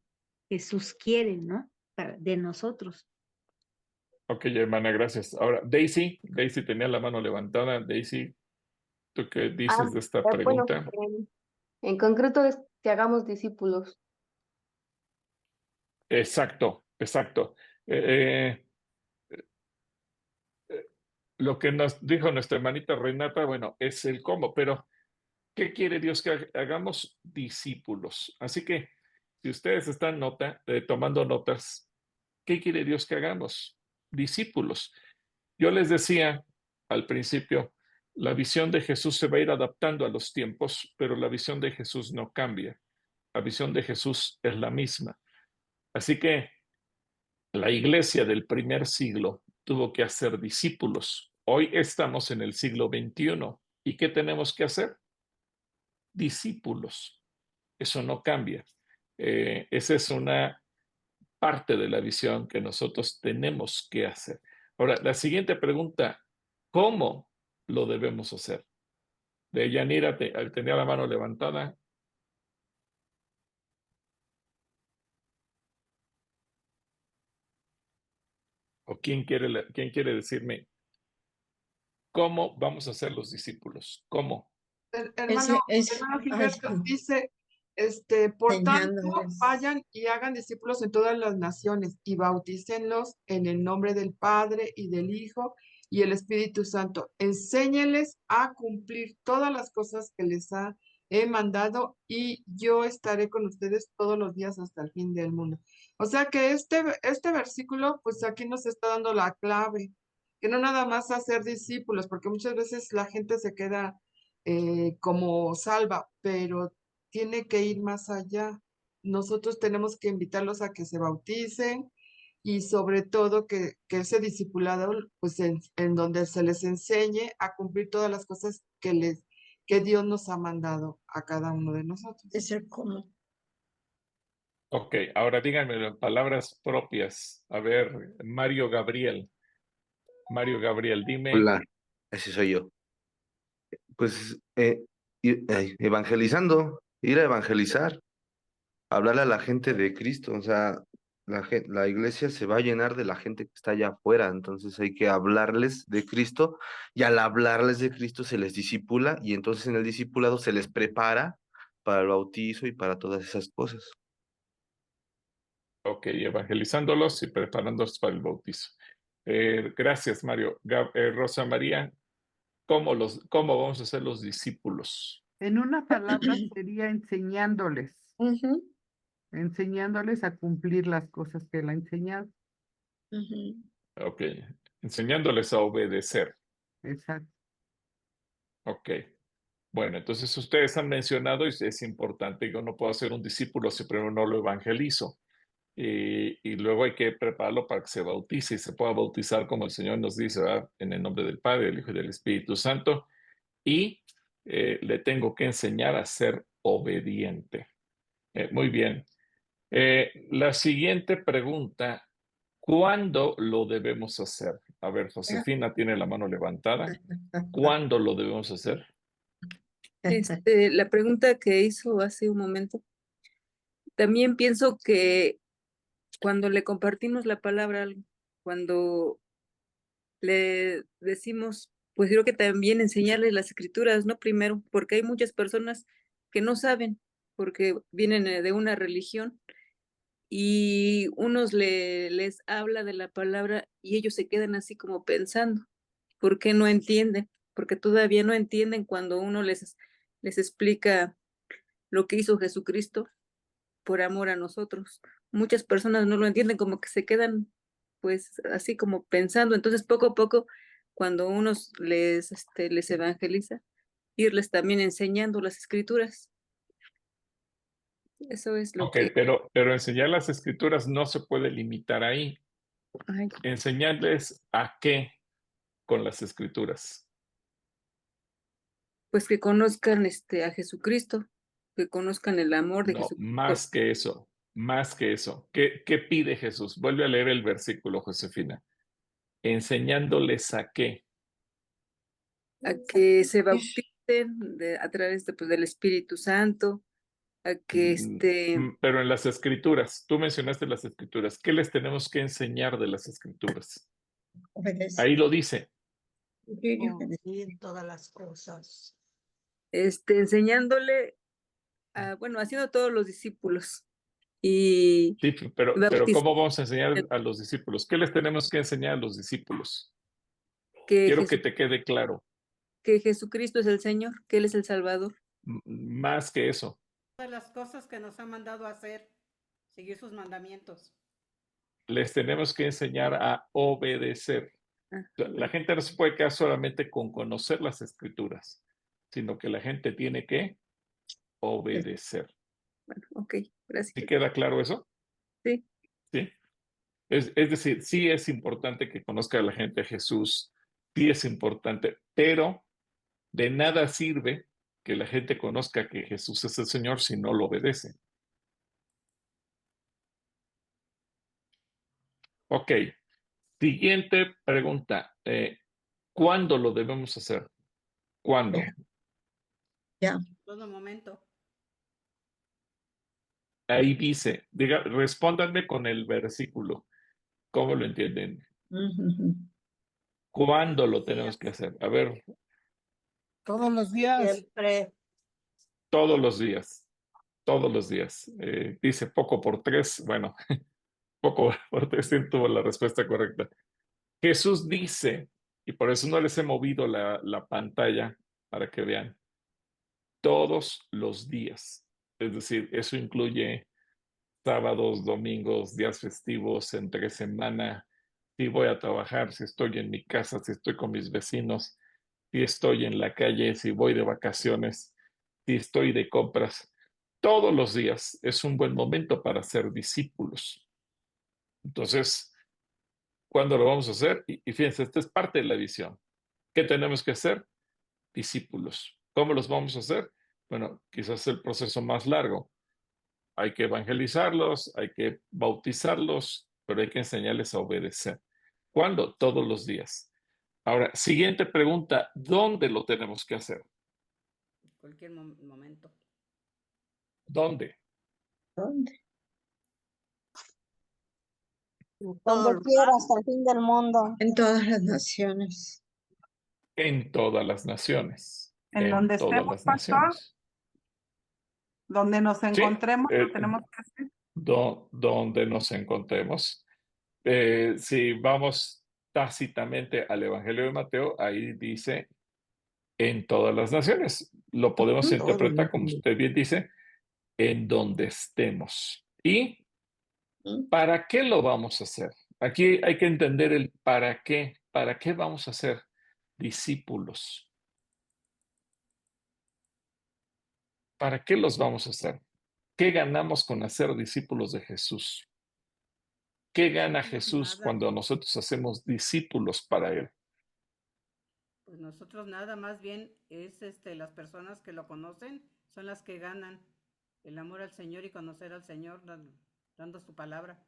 Jesús quiere, ¿no? De nosotros. Ok, hermana, gracias. Ahora, Daisy tenía la mano levantada. Daisy, ¿tú qué dices de esta Bueno, pregunta? en concreto es que hagamos discípulos. Exacto, exacto. Eh, lo que nos dijo nuestra hermanita Renata, bueno, es el cómo, pero ¿qué quiere Dios que hagamos? Discípulos. Así que, si ustedes están tomando notas, ¿qué quiere Dios que hagamos? Discípulos. Yo les decía al principio, la visión de Jesús se va a ir adaptando a los tiempos, pero la visión de Jesús no cambia. La visión de Jesús es la misma. Así que la iglesia del primer siglo tuvo que hacer discípulos. Hoy estamos en el siglo XXI. ¿Y qué tenemos que hacer? Discípulos. Eso no cambia. Esa es una parte de la visión que nosotros tenemos que hacer. Ahora, la siguiente pregunta, ¿cómo lo debemos hacer? De Yanira, tenía la mano levantada. ¿O quién quiere decirme cómo vamos a ser los discípulos? ¿Cómo? Hermano Gilberto dice, por tanto, vayan y hagan discípulos en todas las naciones y bautícenlos en el nombre del Padre y del Hijo y el Espíritu Santo. Enséñenles a cumplir todas las cosas que les he mandado y yo estaré con ustedes todos los días hasta el fin del mundo. O sea que este versículo, pues aquí nos está dando la clave, que no nada más hacer discípulos, porque muchas veces la gente se queda como salva, pero tiene que ir más allá. Nosotros tenemos que invitarlos a que se bauticen y sobre todo que ese discipulado, pues en donde se les enseñe a cumplir todas las cosas que Dios nos ha mandado a cada uno de nosotros. Es el cómo. Ok, ahora díganme en palabras propias. A ver, Mario Gabriel, dime. Hola, ese soy yo. Pues evangelizando, ir a evangelizar, hablarle a la gente de Cristo, o sea, la iglesia se va a llenar de la gente que está allá afuera, entonces hay que hablarles de Cristo y al hablarles de Cristo se les discipula y entonces en el discipulado se les prepara para el bautizo y para todas esas cosas. Ok, evangelizándolos y preparándolos para el bautizo. Gracias, Mario. Rosa María, ¿cómo vamos a ser los discípulos? En una palabra sería enseñándoles. Enseñándoles a cumplir las cosas que él ha enseñado. Ok, enseñándoles a obedecer. Exacto. Ok. Bueno, entonces ustedes han mencionado, y es importante, yo no puedo ser un discípulo si primero no lo evangelizo. Y luego hay que prepararlo para que se bautice y se pueda bautizar como el Señor nos dice, ¿verdad? En el nombre del Padre, del Hijo y del Espíritu Santo. Y le tengo que enseñar a ser obediente. Muy bien. La siguiente pregunta, ¿cuándo lo debemos hacer? A ver, Josefina tiene la mano levantada. ¿Cuándo lo debemos hacer? La pregunta que hizo hace un momento, también pienso que cuando le compartimos la palabra a alguien, cuando le decimos, pues creo que también enseñarles las escrituras, ¿no? Primero, porque hay muchas personas que no saben, porque vienen de una religión y unos les habla de la palabra y ellos se quedan así como pensando, ¿por qué no entienden? Porque todavía no entienden cuando uno les explica lo que hizo Jesucristo por amor a nosotros. Muchas personas no lo entienden, como que se quedan pues así como pensando. Entonces poco a poco, cuando uno les evangeliza, irles también enseñando las escrituras. Eso es lo Ok, que... pero enseñar las escrituras no se puede limitar ahí. Ay, ¿Enseñarles a qué con las escrituras? pues que conozcan a Jesucristo, que conozcan el amor de No, Jesucristo. más que eso, más que eso. ¿Qué pide Jesús? Vuelve a leer el versículo, Josefina. ¿Enseñándoles a qué? A que se bauticen a través pues, del Espíritu Santo, a que Pero en las escrituras, tú mencionaste las escrituras. ¿Qué les tenemos que enseñar de las escrituras? Ahí lo dice. Obedecer todas las cosas. Enseñándole, bueno, haciendo todos los discípulos y Sí, pero bautizando ¿cómo vamos a enseñar a los discípulos? ¿Qué les tenemos que enseñar a los discípulos? que, Quiero Jesu- que te quede claro. que Jesucristo es el Señor, que Él es el Salvador. Más que eso. De las cosas que nos ha mandado a hacer, seguir sus mandamientos. Les tenemos que enseñar a obedecer. La gente no se puede quedar solamente con conocer las escrituras, sino que la gente tiene que obedecer. Bueno, ok, gracias. ¿Sí queda claro eso? Sí. Sí. Es decir, sí es importante que conozca a la gente a Jesús, sí es importante, pero de nada sirve que la gente conozca que Jesús es el Señor si no lo obedece. Ok, siguiente pregunta. ¿Cuándo lo debemos hacer? ¿Cuándo? Ya. Todo momento. Ahí dice, respóndanme con el versículo. ¿Cómo lo entienden? ¿Cuándo lo tenemos que hacer? A ver, Todos los días. Siempre. todos los días. Todos los días. Dice poco por tres. Bueno, poco por tres tuvo la respuesta correcta. Jesús dice, y por eso no les he movido la pantalla para que vean, todos los días. Es decir, eso incluye sábados, domingos, días festivos, entre semana, si voy a trabajar, si estoy en mi casa, si estoy con mis vecinos, si estoy en la calle, si voy de vacaciones, si estoy de compras. Todos los días es un buen momento para ser discípulos. Entonces, ¿cuándo lo vamos a hacer? Y fíjense, esta es parte de la visión. ¿Qué tenemos que hacer? Discípulos. ¿Cómo los vamos a hacer? Bueno, quizás el proceso más largo. Hay que evangelizarlos, hay que bautizarlos, pero hay que enseñarles a obedecer. ¿Cuándo? Todos los días. Ahora, siguiente pregunta, ¿dónde lo tenemos que hacer? En cualquier momento. ¿Dónde? ¿Dónde? Donde quiera, hasta el fin del mundo. En todas las naciones. En todas las naciones. En donde todas estemos, las pastor, naciones. donde nos Sí, encontremos, lo tenemos que hacer. donde nos encontremos. Si vamos tácitamente al Evangelio de Mateo, ahí dice en todas las naciones. Lo podemos interpretar, como usted bien dice, en donde estemos. ¿Y para qué lo vamos a hacer? Aquí hay que entender el para qué. ¿Para qué vamos a ser discípulos? ¿Para qué los vamos a hacer? ¿Qué ganamos con hacer discípulos de Jesús? ¿Qué gana Jesús cuando nosotros hacemos discípulos para Él? Pues nosotros nada, más bien es las personas que lo conocen son las que ganan el amor al Señor y conocer al Señor dando su palabra.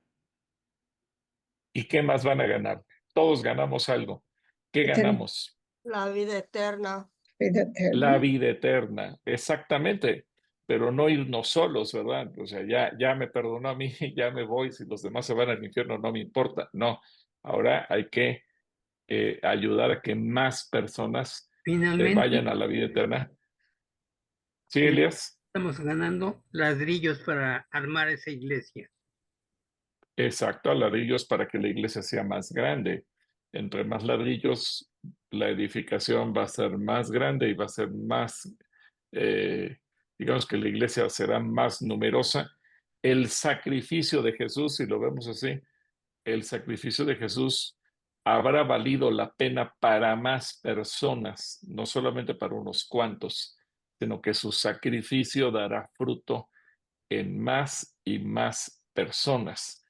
¿Y qué más van a ganar? Todos ganamos algo. ¿Qué ganamos? La vida eterna. La vida eterna, exactamente. Pero no irnos solos, ¿verdad? O sea, ya me perdonó a mí, ya me voy. Si los demás se van al infierno, no me importa. No, ahora hay que ayudar a que más personas Finalmente, vayan a la vida eterna. ¿Sí, Elias? estamos ganando ladrillos para armar esa iglesia. Exacto, ladrillos para que la iglesia sea más grande. Entre más ladrillos, la edificación va a ser más grande y va a ser más, digamos que la iglesia será más numerosa. El sacrificio de Jesús, si lo vemos así, el sacrificio de Jesús habrá valido la pena para más personas, no solamente para unos cuantos, sino que su sacrificio dará fruto en más y más personas.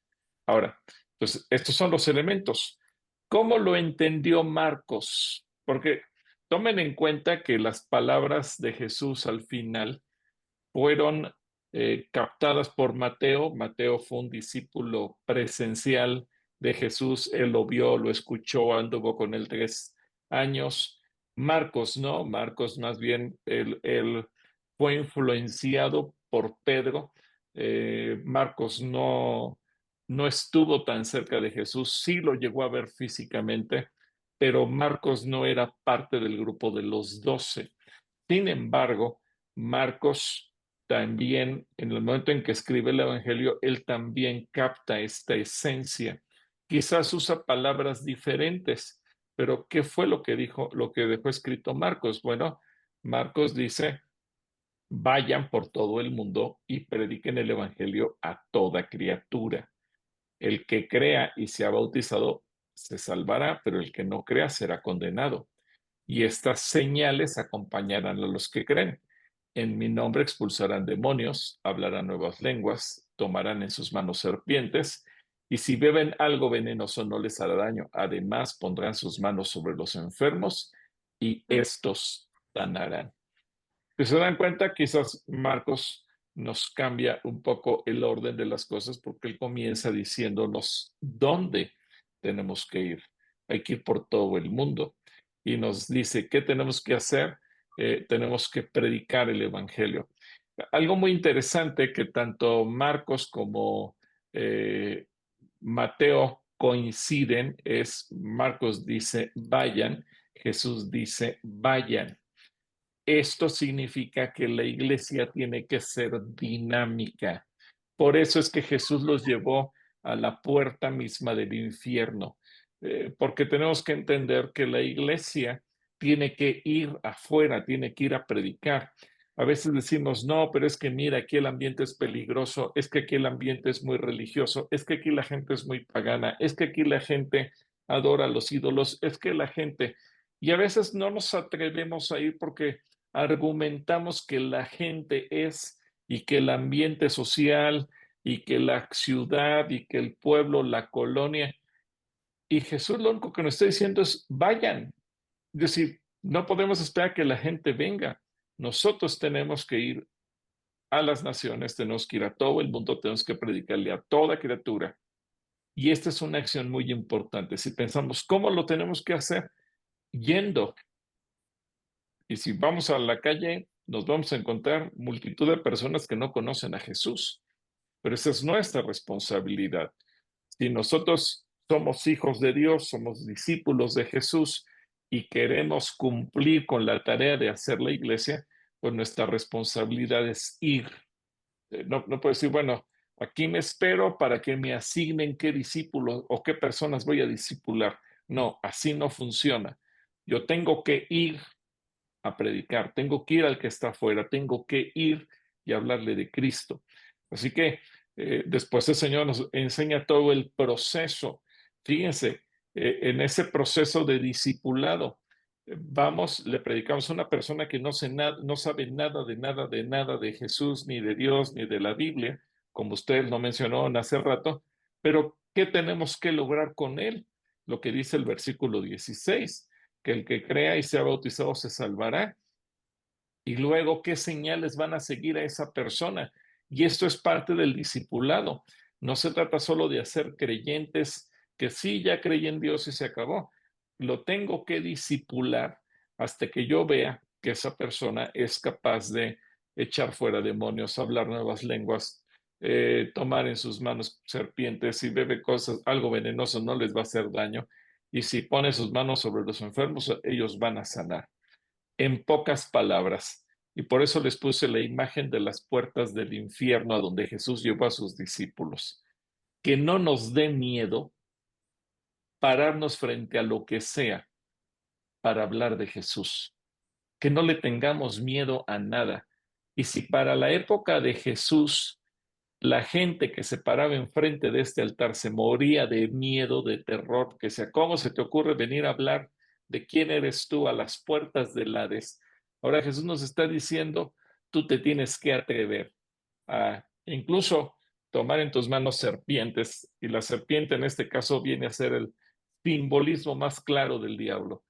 Ahora, Entonces, estos son los elementos. ¿Cómo lo entendió Marcos? Porque tomen en cuenta que las palabras de Jesús al final fueron captadas por Mateo. Mateo fue un discípulo presencial de Jesús. Él lo vio, lo escuchó, anduvo con él 3 años. Marcos no, Marcos más bien él fue influenciado por Pedro. Marcos no estuvo tan cerca de Jesús, sí lo llegó a ver físicamente, pero Marcos no era parte del grupo de los 12. Sin embargo, Marcos también, en el momento en que escribe el Evangelio, él también capta esta esencia. Quizás usa palabras diferentes, pero ¿qué fue lo que dijo, lo que dejó escrito Marcos? Bueno, Marcos dice: vayan por todo el mundo y prediquen el Evangelio a toda criatura. El que crea y sea bautizado se salvará, pero el que no crea será condenado. Y estas señales acompañarán a los que creen. En mi nombre expulsarán demonios, hablarán nuevas lenguas, tomarán en sus manos serpientes, y si beben algo venenoso no les hará daño. Además, pondrán sus manos sobre los enfermos y estos sanarán. Si se dan cuenta, quizás Marcos nos cambia un poco el orden de las cosas, porque él comienza diciéndonos dónde tenemos que ir. Hay que ir por todo el mundo. Y nos dice qué tenemos que hacer. Tenemos que predicar el Evangelio. Algo muy interesante que tanto Marcos como Mateo coinciden es: Marcos dice vayan, Jesús dice vayan. Esto significa que la iglesia tiene que ser dinámica. Por eso es que Jesús los llevó a la puerta misma del infierno, porque tenemos que entender que la iglesia tiene que ir afuera, tiene que ir a predicar. A veces decimos, no, pero es que mira, aquí el ambiente es peligroso, es que aquí el ambiente es muy religioso, es que aquí la gente es muy pagana, es que aquí la gente adora a los ídolos, es que la gente... Y a veces no nos atrevemos a ir porque argumentamos que la gente es, y que el ambiente social, y que la ciudad, y que el pueblo, la colonia. Y Jesús lo único que nos está diciendo es: vayan. Es decir, no podemos esperar que la gente venga. Nosotros tenemos que ir a las naciones, tenemos que ir a todo el mundo, tenemos que predicarle a toda criatura. Y esta es una acción muy importante. Si pensamos, ¿cómo lo tenemos que hacer? Yendo. Y si vamos a la calle, nos vamos a encontrar multitud de personas que no conocen a Jesús. Pero esa es nuestra responsabilidad. Si nosotros somos hijos de Dios, somos discípulos de Jesús y queremos cumplir con la tarea de hacer la iglesia, pues nuestra responsabilidad es ir. No puedo decir, bueno, aquí me espero para que me asignen qué discípulos o qué personas voy a discipular. No, así no funciona. Yo tengo que ir a predicar, tengo que ir al que está afuera, tengo que ir y hablarle de Cristo. Así que después el Señor nos enseña todo el proceso. Fíjense, en ese proceso de discipulado, vamos, le predicamos a una persona que no sabe nada de Jesús, ni de Dios, ni de la Biblia, como usted lo mencionó hace rato, pero ¿qué tenemos que lograr con él? Lo que dice el versículo 16, que el que crea y sea bautizado se salvará. Y luego, ¿qué señales van a seguir a esa persona? Y esto es parte del discipulado. No se trata solo de hacer creyentes que sí, ya creí en Dios y se acabó. Lo tengo que discipular hasta que yo vea que esa persona es capaz de echar fuera demonios, hablar nuevas lenguas, tomar en sus manos serpientes. Si bebe cosas, algo venenoso, no les va a hacer daño. Y si pone sus manos sobre los enfermos, ellos van a sanar. En pocas palabras. Y por eso les puse la imagen de las puertas del infierno a donde Jesús llevó a sus discípulos. Que no nos dé miedo pararnos frente a lo que sea para hablar de Jesús. Que no le tengamos miedo a nada. Y si para la época de Jesús la gente que se paraba enfrente de este altar se moría de miedo, de terror, que sea, ¿cómo se te ocurre venir a hablar de quién eres tú a las puertas del Hades? Ahora Jesús nos está diciendo, tú te tienes que atrever a incluso tomar en tus manos serpientes, y la serpiente en este caso viene a ser el simbolismo más claro del diablo.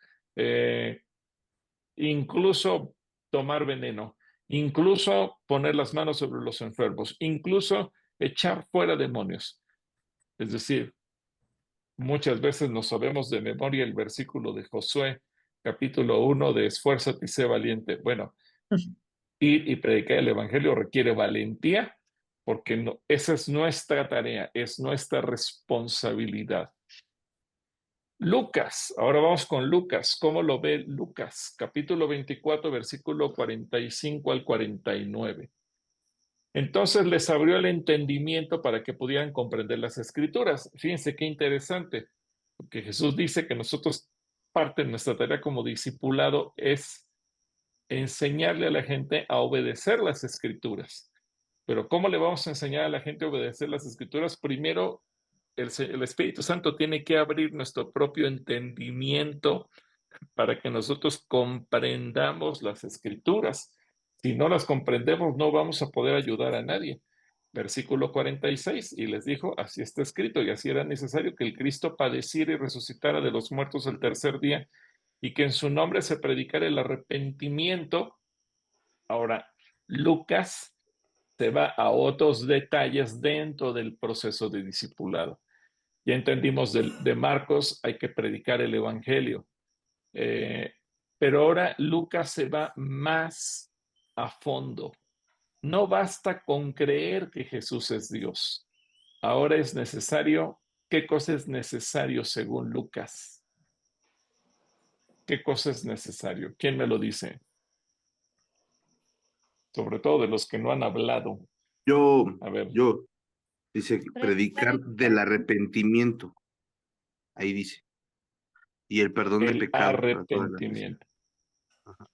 Incluso tomar veneno, incluso poner las manos sobre los enfermos, incluso echar fuera demonios. Es decir, muchas veces nos sabemos de memoria el versículo de Josué, capítulo 1, de esfuérzate y sé valiente. Bueno, ir y predicar el evangelio requiere valentía, porque no, esa es nuestra tarea, es nuestra responsabilidad. Lucas, ahora vamos con Lucas. ¿Cómo lo ve Lucas? Capítulo 24, versículo 45 al 49. Entonces les abrió el entendimiento para que pudieran comprender las escrituras. Fíjense qué interesante, porque Jesús dice que nosotros, parte de nuestra tarea como discipulado es enseñarle a la gente a obedecer las escrituras. Pero ¿cómo le vamos a enseñar a la gente a obedecer las escrituras? Primero, el Espíritu Santo tiene que abrir nuestro propio entendimiento para que nosotros comprendamos las escrituras. Si no las comprendemos, no vamos a poder ayudar a nadie. Versículo 46, y les dijo, así está escrito, y así era necesario que el Cristo padeciera y resucitara de los muertos el tercer día, y que en su nombre se predicara el arrepentimiento. Ahora, Lucas se va a otros detalles dentro del proceso de discipulado. Ya entendimos de Marcos, hay que predicar el evangelio. Pero ahora Lucas se va más a fondo. No basta con creer que Jesús es Dios. Ahora es necesario, ¿qué cosa es necesario según Lucas? ¿Qué cosa es necesario? ¿Quién me lo dice? Sobre todo de los que no han hablado. A ver. Dice predicar del arrepentimiento. Ahí dice. Y el perdón de pecados. Arrepentimiento.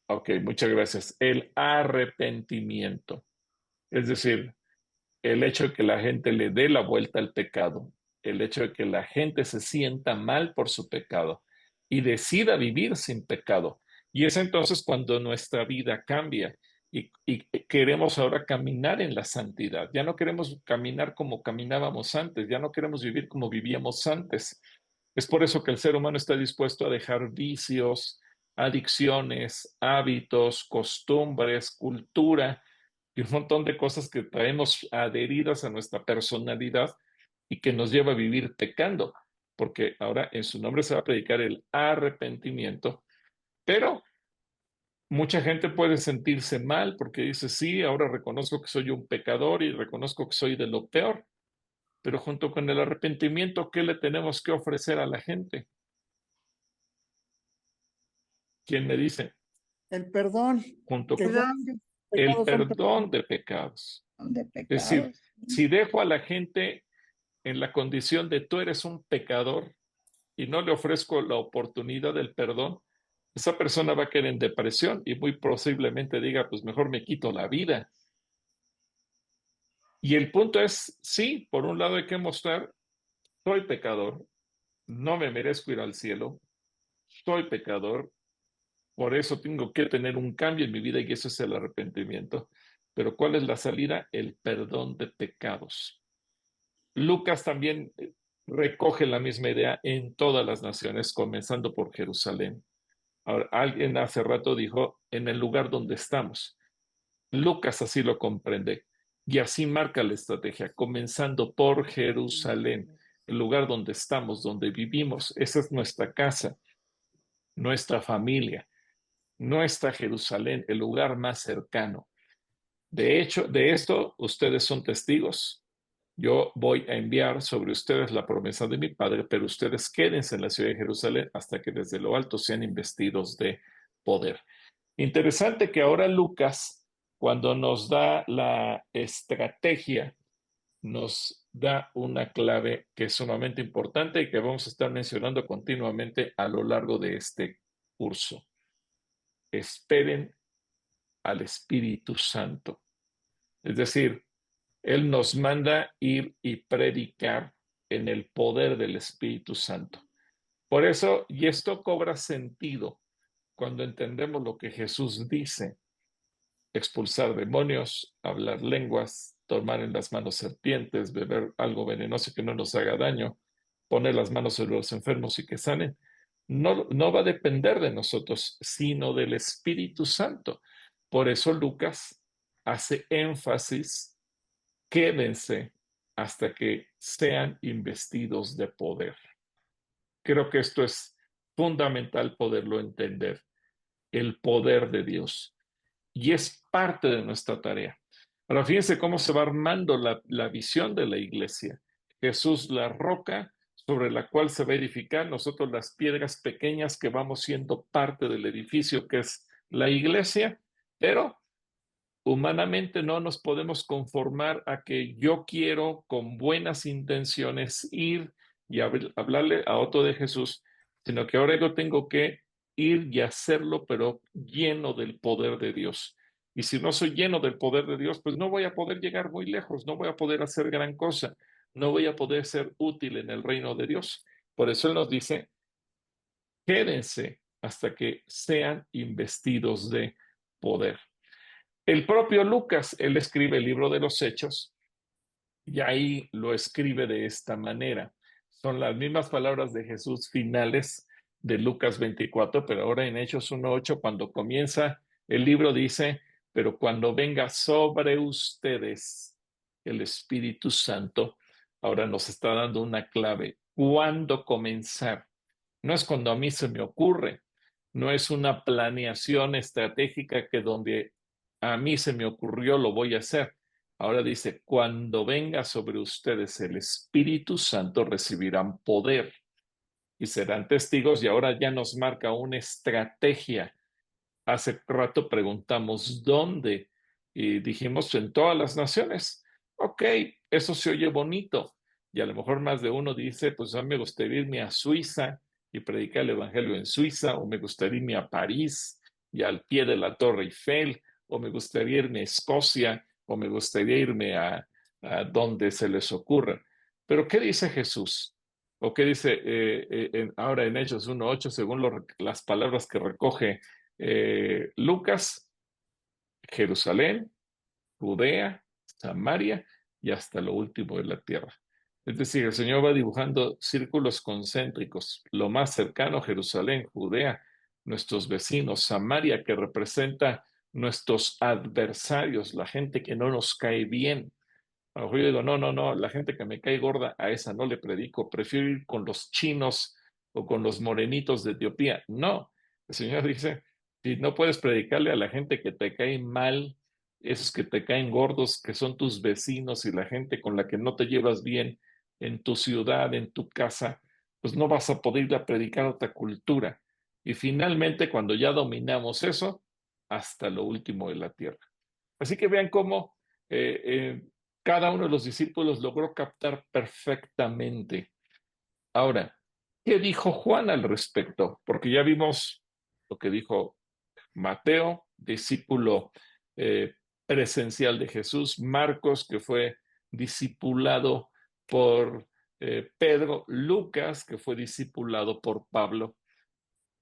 Ok, muchas gracias. El arrepentimiento. Es decir, el hecho de que la gente le dé la vuelta al pecado, el hecho de que la gente se sienta mal por su pecado y decida vivir sin pecado. Y es entonces cuando nuestra vida cambia y queremos ahora caminar en la santidad. Ya no queremos caminar como caminábamos antes, ya no queremos vivir como vivíamos antes. Es por eso que el ser humano está dispuesto a dejar vicios, adicciones, hábitos, costumbres, cultura y un montón de cosas que traemos adheridas a nuestra personalidad y que nos lleva a vivir pecando, porque ahora en su nombre se va a predicar el arrepentimiento, pero mucha gente puede sentirse mal porque dice, sí, ahora reconozco que soy un pecador y reconozco que soy de lo peor, pero junto con el arrepentimiento, ¿qué le tenemos que ofrecer a la gente? ¿Quién me dice? El perdón. Junto con el perdón de pecados. Es decir, si dejo a la gente en la condición de tú eres un pecador y no le ofrezco la oportunidad del perdón, esa persona va a caer en depresión y muy posiblemente diga, pues mejor me quito la vida. Y el punto es, sí, por un lado hay que mostrar, soy pecador, no me merezco ir al cielo, soy pecador, por eso tengo que tener un cambio en mi vida y eso es el arrepentimiento. Pero ¿cuál es la salida? El perdón de pecados. Lucas también recoge la misma idea en todas las naciones, comenzando por Jerusalén. Ahora, alguien hace rato dijo, en el lugar donde estamos. Lucas así lo comprende y así marca la estrategia, comenzando por Jerusalén, el lugar donde estamos, donde vivimos. Esa es nuestra casa, nuestra familia, nuestra Jerusalén, el lugar más cercano. De hecho, de esto ustedes son testigos. Yo voy a enviar sobre ustedes la promesa de mi Padre, pero ustedes quédense en la ciudad de Jerusalén hasta que desde lo alto sean investidos de poder. Interesante que ahora Lucas, cuando nos da la estrategia, nos da una clave que es sumamente importante y que vamos a estar mencionando continuamente a lo largo de este curso. Esperen al Espíritu Santo. Es decir, Él nos manda ir y predicar en el poder del Espíritu Santo. Por eso, y esto cobra sentido cuando entendemos lo que Jesús dice, expulsar demonios, hablar lenguas, tomar en las manos serpientes, beber algo venenoso que no nos haga daño, poner las manos sobre los enfermos y que sanen. No va a depender de nosotros, sino del Espíritu Santo. Por eso Lucas hace énfasis, quédense hasta que sean investidos de poder. Creo que esto es fundamental poderlo entender, el poder de Dios. Y es parte de nuestra tarea. Ahora fíjense cómo se va armando la visión de la iglesia. Jesús, la roca sobre la cual se va a edificar, nosotros las piedras pequeñas que vamos siendo parte del edificio que es la iglesia, pero humanamente no nos podemos conformar a que yo quiero con buenas intenciones ir y hablarle a otro de Jesús, sino que ahora yo tengo que ir y hacerlo, pero lleno del poder de Dios. Y si no soy lleno del poder de Dios, pues no voy a poder llegar muy lejos, no voy a poder hacer gran cosa, no voy a poder ser útil en el reino de Dios. Por eso Él nos dice, quédense hasta que sean investidos de poder. El propio Lucas, él escribe el libro de los Hechos y ahí lo escribe de esta manera. Son las mismas palabras de Jesús finales de Lucas 24, pero ahora en Hechos 1:8, cuando comienza el libro dice, pero cuando venga sobre ustedes el Espíritu Santo, ahora nos está dando una clave. ¿Cuándo comenzar? No es cuando a mí se me ocurre, no es una planeación estratégica que donde a mí se me ocurrió lo voy a hacer. Ahora dice, cuando venga sobre ustedes el Espíritu Santo recibirán poder y serán testigos y ahora ya nos marca una estrategia. Hace rato preguntamos dónde y dijimos en todas las naciones. Ok, eso se oye bonito y a lo mejor más de uno dice, pues a mí me gustaría irme a Suiza y predicar el Evangelio en Suiza, o me gustaría irme a París y al pie de la Torre Eiffel, o me gustaría irme a Escocia, o me gustaría irme a donde se les ocurra. Pero ¿qué dice Jesús? ¿O qué dice ahora en Hechos 1:8, según las palabras que recoge Lucas? Jerusalén, Judea, Samaria y hasta lo último de la tierra. Es decir, el Señor va dibujando círculos concéntricos. Lo más cercano, Jerusalén, Judea, nuestros vecinos, Samaria, que representa nuestros adversarios, la gente que no nos cae bien. A lo mejor yo digo, no, la gente que me cae gorda, a esa no le predico, prefiero ir con los chinos o con los morenitos de Etiopía. No, el Señor dice, si no puedes predicarle a la gente que te cae mal, esos que te caen gordos, que son tus vecinos y la gente con la que no te llevas bien en tu ciudad, en tu casa, pues no vas a poder ir a predicar otra cultura. Y finalmente, cuando ya dominamos eso, hasta lo último de la tierra. Así que vean cómo cada uno de los discípulos logró captar perfectamente. Ahora, ¿qué dijo Juan al respecto? Porque ya vimos lo que dijo Mateo, discípulo presencial de Jesús, Marcos, que fue discipulado por Pedro, Lucas, que fue discipulado por Pablo,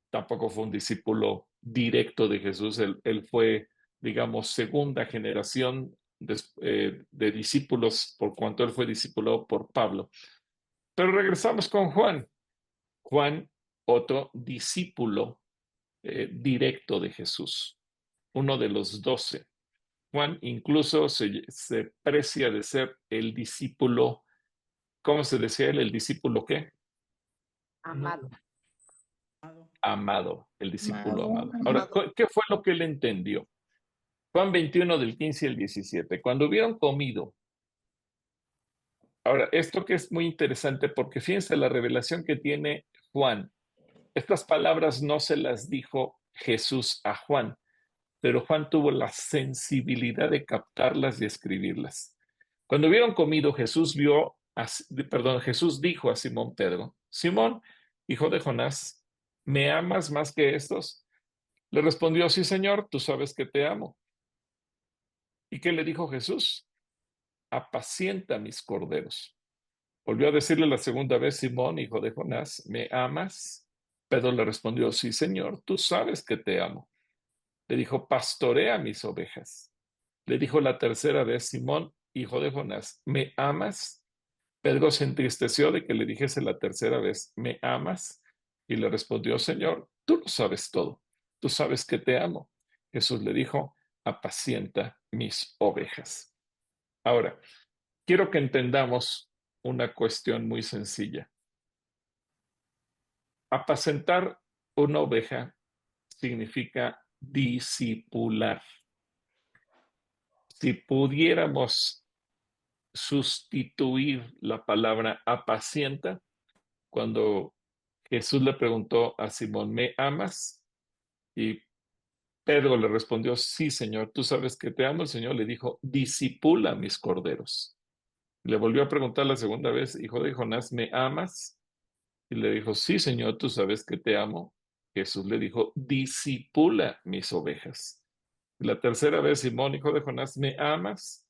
tampoco fue un discípulo directo de Jesús, él fue, digamos, segunda generación de discípulos, por cuanto él fue discipulado por Pablo. Pero regresamos con Juan. Juan, otro discípulo directo de Jesús, uno de los 12. Juan incluso se precia de ser el discípulo, ¿cómo se decía él? ¿El discípulo qué? Amado. Amado, el discípulo amado. Ahora, ¿qué fue lo que él entendió? Juan 21 del 15 al 17. Cuando hubieron comido. Ahora, esto que es muy interesante porque fíjense la revelación que tiene Juan. Estas palabras no se las dijo Jesús a Juan, pero Juan tuvo la sensibilidad de captarlas y escribirlas. Cuando hubieron comido, Jesús dijo a Simón Pedro, Simón, hijo de Jonás, ¿me amas más que estos? Le respondió, sí, Señor, tú sabes que te amo. ¿Y qué le dijo Jesús? Apacienta mis corderos. Volvió a decirle la segunda vez, Simón, hijo de Jonás, ¿me amas? Pedro le respondió, sí, Señor, tú sabes que te amo. Le dijo, pastorea mis ovejas. Le dijo la tercera vez, Simón, hijo de Jonás, ¿me amas? Pedro se entristeció de que le dijese la tercera vez, ¿me amas? Y le respondió, Señor, tú lo sabes todo, tú sabes que te amo. Jesús le dijo, apacienta mis ovejas. Ahora, quiero que entendamos una cuestión muy sencilla. Apacentar una oveja significa discipular. Si pudiéramos sustituir la palabra apacienta, cuando Jesús le preguntó a Simón, ¿me amas? Y Pedro le respondió, sí, Señor, tú sabes que te amo. El Señor le dijo, disipula mis corderos. Le volvió a preguntar la segunda vez, hijo de Jonás, ¿me amas? Y le dijo, sí, Señor, tú sabes que te amo. Jesús le dijo, disipula mis ovejas. Y la tercera vez, Simón, hijo de Jonás, ¿me amas?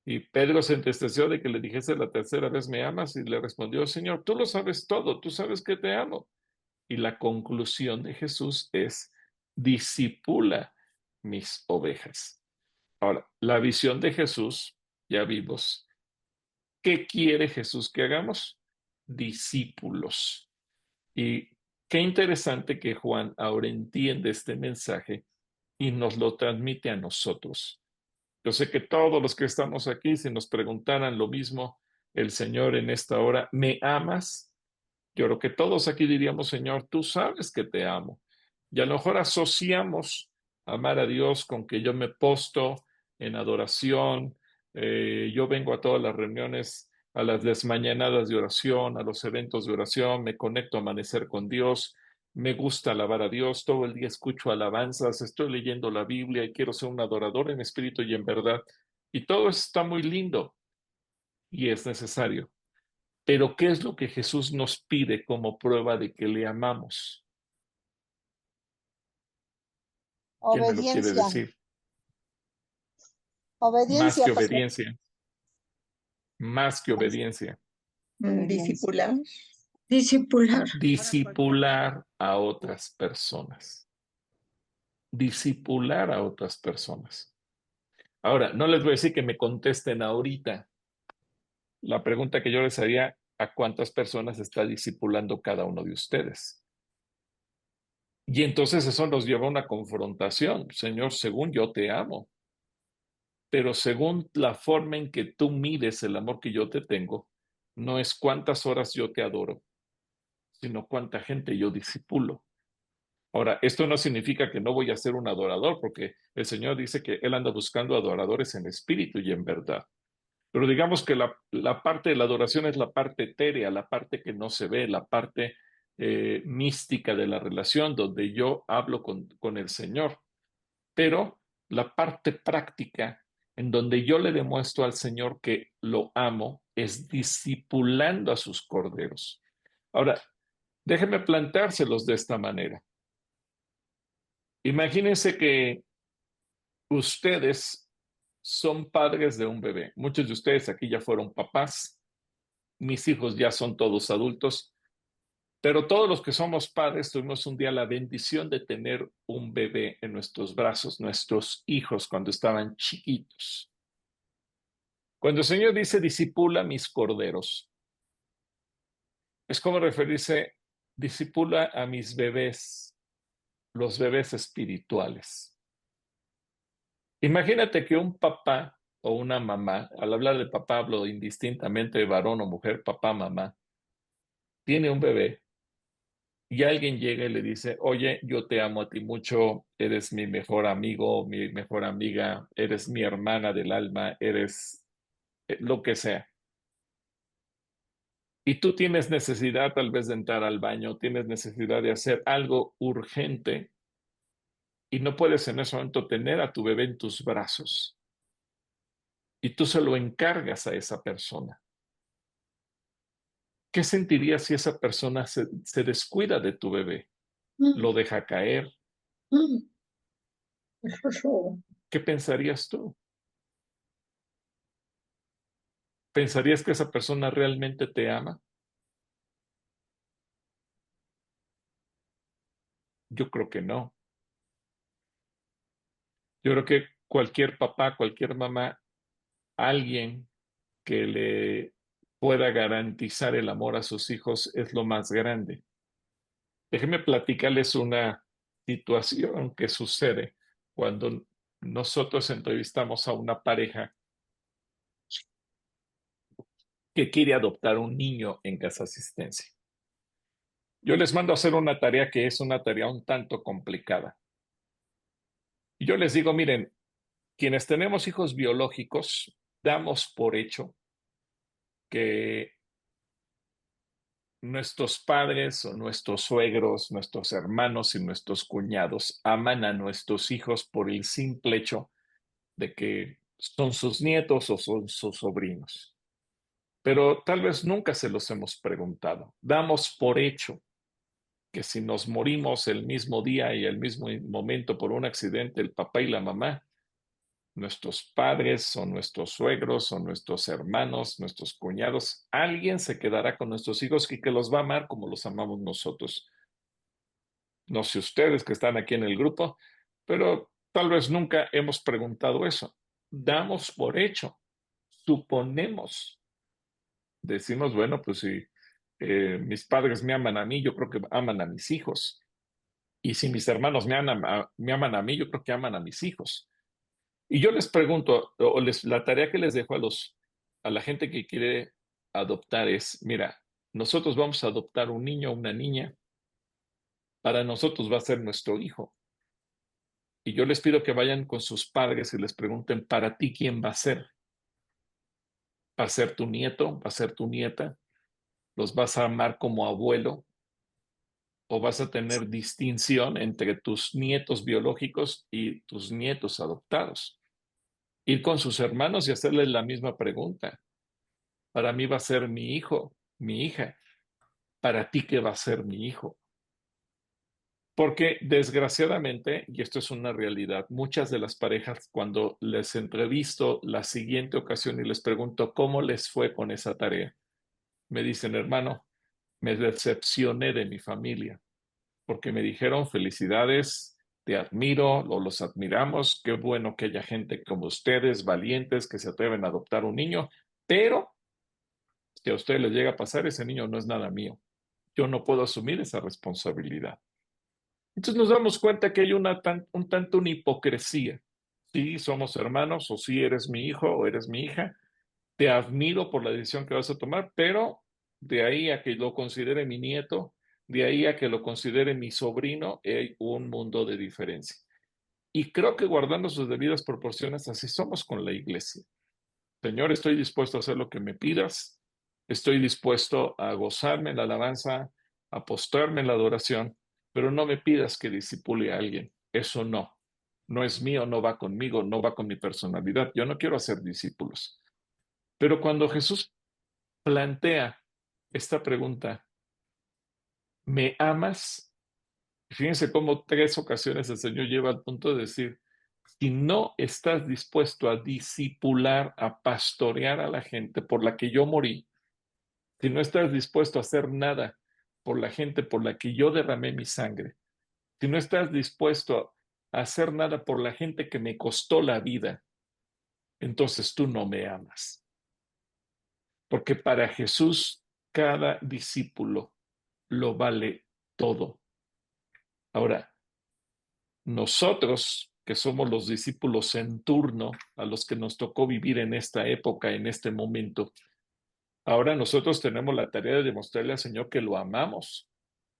Y Pedro se entristeció de que le dijese la tercera vez, ¿me amas? Y le respondió, Señor, tú lo sabes todo, tú sabes que te amo. Y la conclusión de Jesús es, disipula mis ovejas. Ahora, la visión de Jesús, ya vimos, ¿qué quiere Jesús que hagamos? Discípulos. Y qué interesante que Juan ahora entiende este mensaje y nos lo transmite a nosotros. Yo sé que todos los que estamos aquí, si nos preguntaran lo mismo, el Señor en esta hora, ¿me amas? Yo creo que todos aquí diríamos, Señor, tú sabes que te amo. Y a lo mejor asociamos amar a Dios con que yo me posto en adoración, yo vengo a todas las reuniones, a las desmañanadas de oración, a los eventos de oración, me conecto a amanecer con Dios, me gusta alabar a Dios, todo el día escucho alabanzas, estoy leyendo la Biblia y quiero ser un adorador en espíritu y en verdad. Y todo está muy lindo y es necesario. Pero ¿qué es lo que Jesús nos pide como prueba de que le amamos? ¿Quién me lo quiere Obediencia. decir? Más Obediencia, que pastor. obediencia. Más que obediencia. Discipular. Discipular. Discipular a otras personas. Discipular a otras personas. Ahora, no les voy a decir que me contesten ahorita. La pregunta que yo les haría, ¿a cuántas personas está discipulando cada uno de ustedes? Y entonces eso nos lleva a una confrontación. Señor, según yo te amo, pero según la forma en que tú mides el amor que yo te tengo, no es cuántas horas yo te adoro, sino cuánta gente yo discipulo. Ahora, esto no significa que no voy a ser un adorador, porque el Señor dice que Él anda buscando adoradores en espíritu y en verdad. Pero digamos que la parte de la adoración es la parte etérea, la parte que no se ve, la parte mística de la relación, donde yo hablo con el Señor. Pero la parte práctica, en donde yo le demuestro al Señor que lo amo, es discipulando a sus corderos. Ahora, déjenme plantárselos de esta manera. Imagínense que ustedes son padres de un bebé. Muchos de ustedes aquí ya fueron papás. Mis hijos ya son todos adultos. Pero todos los que somos padres tuvimos un día la bendición de tener un bebé en nuestros brazos, nuestros hijos cuando estaban chiquitos. Cuando el Señor dice, disipula mis corderos, es como referirse, disipula a mis bebés, los bebés espirituales. Imagínate que un papá o una mamá, al hablar de papá hablo indistintamente de varón o mujer, papá, mamá, tiene un bebé y alguien llega y le dice, oye, yo te amo a ti mucho, eres mi mejor amigo, mi mejor amiga, eres mi hermana del alma, eres lo que sea. Y tú tienes necesidad tal vez de entrar al baño, tienes necesidad de hacer algo urgente y no puedes en ese momento tener a tu bebé en tus brazos. Y tú se lo encargas a esa persona. ¿Qué sentirías si esa persona se descuida de tu bebé? Lo deja caer. ¿Qué pensarías tú? ¿Pensarías que esa persona realmente te ama? Yo creo que no. Yo creo que cualquier papá, cualquier mamá alguien que le pueda garantizar el amor a sus hijos es lo más grande. Déjenme platicarles una situación que sucede cuando nosotros entrevistamos a una pareja que quiere adoptar un niño en Casa Asistencia. Yo les mando a hacer una tarea que es una tarea un tanto complicada. Y yo les digo, miren, quienes tenemos hijos biológicos, damos por hecho que nuestros padres o nuestros suegros, nuestros hermanos y nuestros cuñados aman a nuestros hijos por el simple hecho de que son sus nietos o son sus sobrinos. Pero tal vez nunca se los hemos preguntado. Damos por hecho que si nos morimos el mismo día y el mismo momento por un accidente, el papá y la mamá, nuestros padres o nuestros suegros o nuestros hermanos, nuestros cuñados, alguien se quedará con nuestros hijos y que los va a amar como los amamos nosotros. No sé ustedes que están aquí en el grupo, pero tal vez nunca hemos preguntado eso. Damos por hecho, suponemos, decimos, bueno, pues si mis padres me aman a mí, yo creo que aman a mis hijos. Y si mis hermanos me aman a mí, yo creo que aman a mis hijos. Y yo les pregunto, la tarea que les dejo a la gente que quiere adoptar es, mira, nosotros vamos a adoptar un niño o una niña, para nosotros va a ser nuestro hijo. Y yo les pido que vayan con sus padres y les pregunten, para ti, ¿quién va a ser? ¿Va a ser tu nieto? ¿Va a ser tu nieta? ¿Los vas a amar como abuelo? ¿O vas a tener distinción entre tus nietos biológicos y tus nietos adoptados? Ir con sus hermanos y hacerles la misma pregunta. Para mí va a ser mi hijo, mi hija. Para ti, ¿qué va a ser mi hijo? Porque desgraciadamente, y esto es una realidad, muchas de las parejas cuando les entrevisto la siguiente ocasión y les pregunto cómo les fue con esa tarea, me dicen, hermano, me decepcioné de mi familia, porque me dijeron felicidades, te admiro, o los admiramos, qué bueno que haya gente como ustedes, valientes, que se atreven a adoptar un niño, pero si a ustedes les llega a pasar, ese niño no es nada mío. Yo no puedo asumir esa responsabilidad. Entonces nos damos cuenta que hay un tanto una hipocresía. Sí, somos hermanos, o sí eres mi hijo o eres mi hija. Te admiro por la decisión que vas a tomar, pero de ahí a que lo considere mi nieto, de ahí a que lo considere mi sobrino, hay un mundo de diferencia. Y creo que guardando sus debidas proporciones, así somos con la iglesia. Señor, estoy dispuesto a hacer lo que me pidas. Estoy dispuesto a gozarme en la alabanza, a postrarme en la adoración, pero no me pidas que discipule a alguien. Eso no. No es mío, no va conmigo, no va con mi personalidad. Yo no quiero hacer discípulos. Pero cuando Jesús plantea esta pregunta, ¿me amas? Fíjense cómo 3 ocasiones el Señor lleva al punto de decir, si no estás dispuesto a discipular, a pastorear a la gente por la que yo morí, si no estás dispuesto a hacer nada por la gente por la que yo derramé mi sangre, si no estás dispuesto a hacer nada por la gente que me costó la vida, entonces tú no me amas. Porque para Jesús cada discípulo lo vale todo. Ahora, nosotros que somos los discípulos en turno, a los que nos tocó vivir en esta época, en este momento, ahora nosotros tenemos la tarea de demostrarle al Señor que lo amamos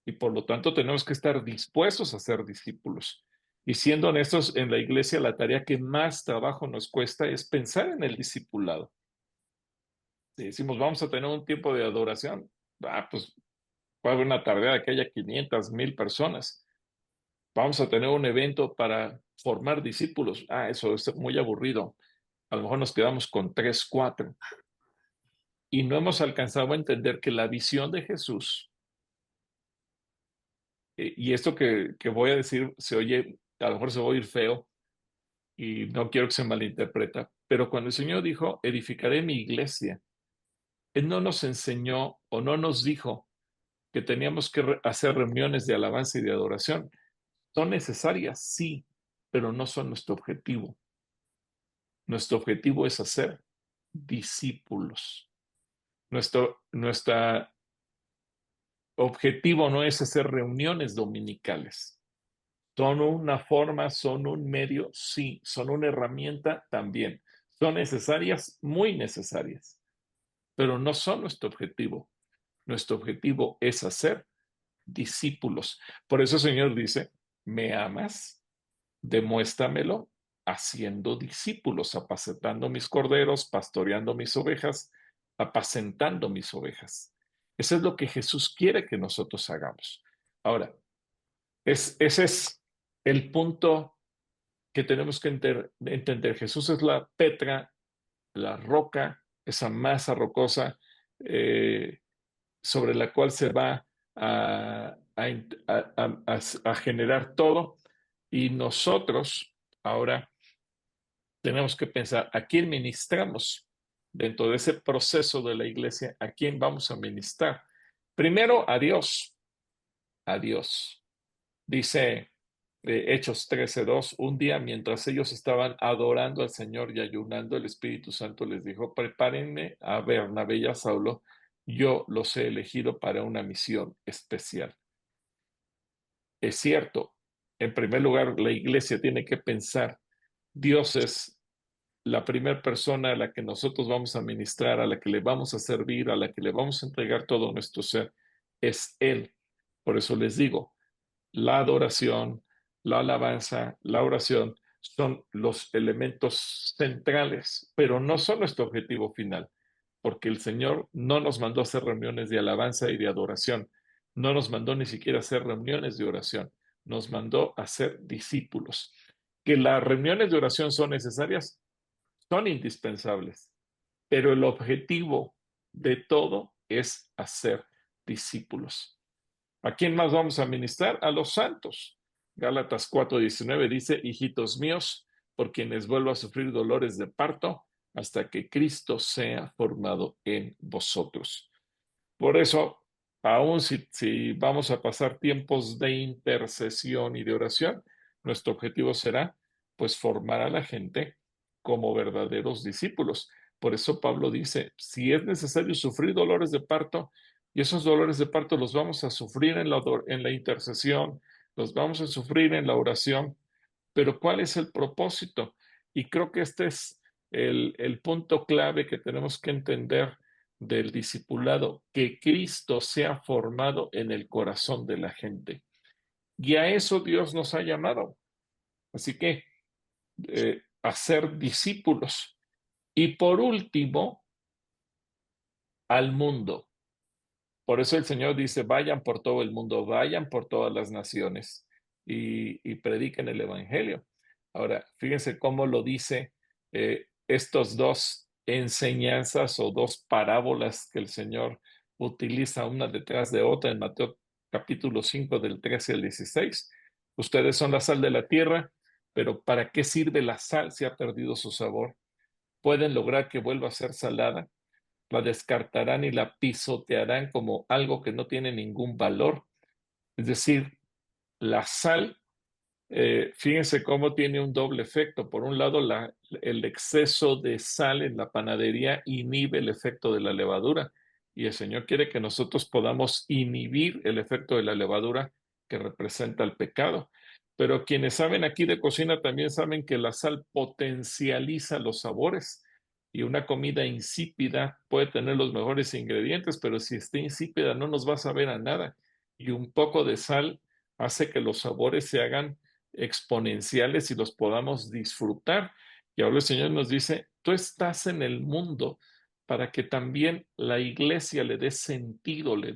y por lo tanto tenemos que estar dispuestos a ser discípulos. Y siendo honestos, en la iglesia la tarea que más trabajo nos cuesta es pensar en el discipulado. Si decimos, vamos a tener un tiempo de adoración, pues va a haber una tarea de que haya 500, 1000 personas. Vamos a tener un evento para formar discípulos. Eso es muy aburrido. A lo mejor nos quedamos con 3, 4. Y no hemos alcanzado a entender que la visión de Jesús, y esto que voy a decir se oye, a lo mejor se va a oír feo, y no quiero que se malinterpreta, pero cuando el Señor dijo, edificaré mi iglesia, Él no nos enseñó o no nos dijo que teníamos que hacer reuniones de alabanza y de adoración. Son necesarias, sí, pero no son nuestro objetivo. Nuestro objetivo es hacer discípulos. Nuestro objetivo no es hacer reuniones dominicales. Son una forma, son un medio, sí. Son una herramienta también. Son necesarias, muy necesarias, pero no son nuestro objetivo. Nuestro objetivo es hacer discípulos. Por eso el Señor dice, ¿me amas? Demuéstramelo haciendo discípulos, apacentando mis corderos, pastoreando mis ovejas, apacentando mis ovejas. Eso es lo que Jesús quiere que nosotros hagamos. Ahora, ese es el punto que tenemos que entender. Jesús es la Petra, la roca, esa masa rocosa sobre la cual se va a generar todo. Y nosotros ahora tenemos que pensar a quién ministramos dentro de ese proceso de la iglesia, a quién vamos a ministrar. Primero, a Dios. A Dios. Dice Hechos 13:2, un día mientras ellos estaban adorando al Señor y ayunando, el Espíritu Santo les dijo, prepárenme a Bernabé y a Saulo, yo los he elegido para una misión especial. Es cierto, en primer lugar, la iglesia tiene que pensar, Dios es la primera persona a la que nosotros vamos a ministrar, a la que le vamos a servir, a la que le vamos a entregar todo nuestro ser, es Él. Por eso les digo, la adoración, la alabanza, la oración son los elementos centrales, pero no son nuestro objetivo final, porque el Señor no nos mandó a hacer reuniones de alabanza y de adoración, no nos mandó ni siquiera a hacer reuniones de oración, nos mandó a ser discípulos. Que las reuniones de oración son necesarias, son indispensables, pero el objetivo de todo es hacer discípulos. ¿A quién más vamos a ministrar? A los santos. Gálatas 4:19 dice, hijitos míos, por quienes vuelvo a sufrir dolores de parto, hasta que Cristo sea formado en vosotros. Por eso, aún si vamos a pasar tiempos de intercesión y de oración, nuestro objetivo será, pues, formar a la gente como verdaderos discípulos. Por eso Pablo dice, si es necesario sufrir dolores de parto, y esos dolores de parto los vamos a sufrir en la intercesión, los vamos a sufrir en la oración, pero ¿cuál es el propósito? Y creo que este es el punto clave que tenemos que entender del discipulado, que Cristo sea formado en el corazón de la gente. Y a eso Dios nos ha llamado. Así que hacer discípulos. Y por último, al mundo. Por eso el Señor dice, vayan por todo el mundo, vayan por todas las naciones y prediquen el Evangelio. Ahora, fíjense cómo lo dice estos dos enseñanzas o dos parábolas que el Señor utiliza una detrás de otra en Mateo capítulo 5 del 13 al 16. Ustedes son la sal de la tierra, pero ¿para qué sirve la sal si ha perdido su sabor? ¿Pueden lograr que vuelva a ser salada? La descartarán y la pisotearán como algo que no tiene ningún valor. Es decir, la sal, fíjense cómo tiene un doble efecto. Por un lado, el exceso de sal en la panadería inhibe el efecto de la levadura y el Señor quiere que nosotros podamos inhibir el efecto de la levadura que representa el pecado. Pero quienes saben aquí de cocina también saben que la sal potencializa los sabores. Y una comida insípida puede tener los mejores ingredientes, pero si está insípida no nos va a saber a nada. Y un poco de sal hace que los sabores se hagan exponenciales y los podamos disfrutar. Y ahora el Señor nos dice, tú estás en el mundo para que también la iglesia le dé sentido, le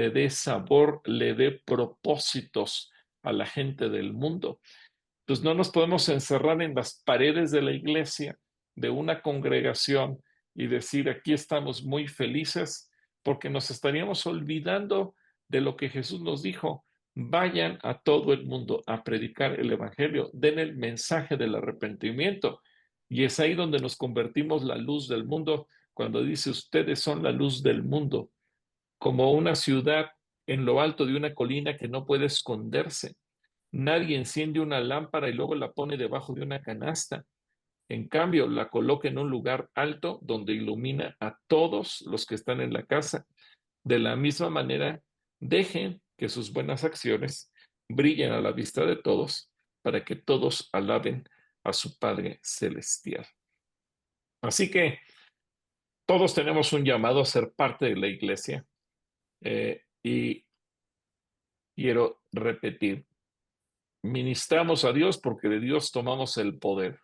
dé sabor, le dé propósitos a la gente del mundo. Entonces no nos podemos encerrar en las paredes de la iglesia, de una congregación y decir aquí estamos muy felices, porque nos estaríamos olvidando de lo que Jesús nos dijo. Vayan a todo el mundo a predicar el evangelio, den el mensaje del arrepentimiento. Y es ahí donde nos convertimos la luz del mundo, cuando dice ustedes son la luz del mundo, como una ciudad en lo alto de una colina que no puede esconderse. Nadie enciende una lámpara y luego la pone debajo de una canasta. En cambio, la coloca en un lugar alto donde ilumina a todos los que están en la casa. De la misma manera, dejen que sus buenas acciones brillen a la vista de todos para que todos alaben a su Padre Celestial. Así que todos tenemos un llamado a ser parte de la iglesia. Y quiero repetir, ministramos a Dios porque de Dios tomamos el poder.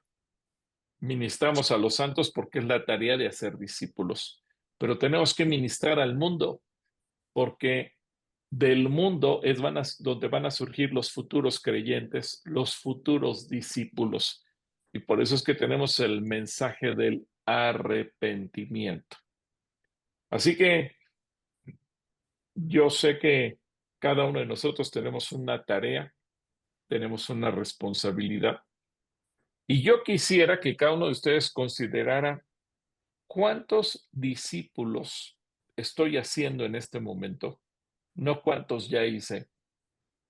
Ministramos a los santos porque es la tarea de hacer discípulos. Pero tenemos que ministrar al mundo porque del mundo es donde van a surgir los futuros creyentes, los futuros discípulos. Y por eso es que tenemos el mensaje del arrepentimiento. Así que yo sé que cada uno de nosotros tenemos una tarea, tenemos una responsabilidad. Y yo quisiera que cada uno de ustedes considerara cuántos discípulos estoy haciendo en este momento. No cuántos ya hice,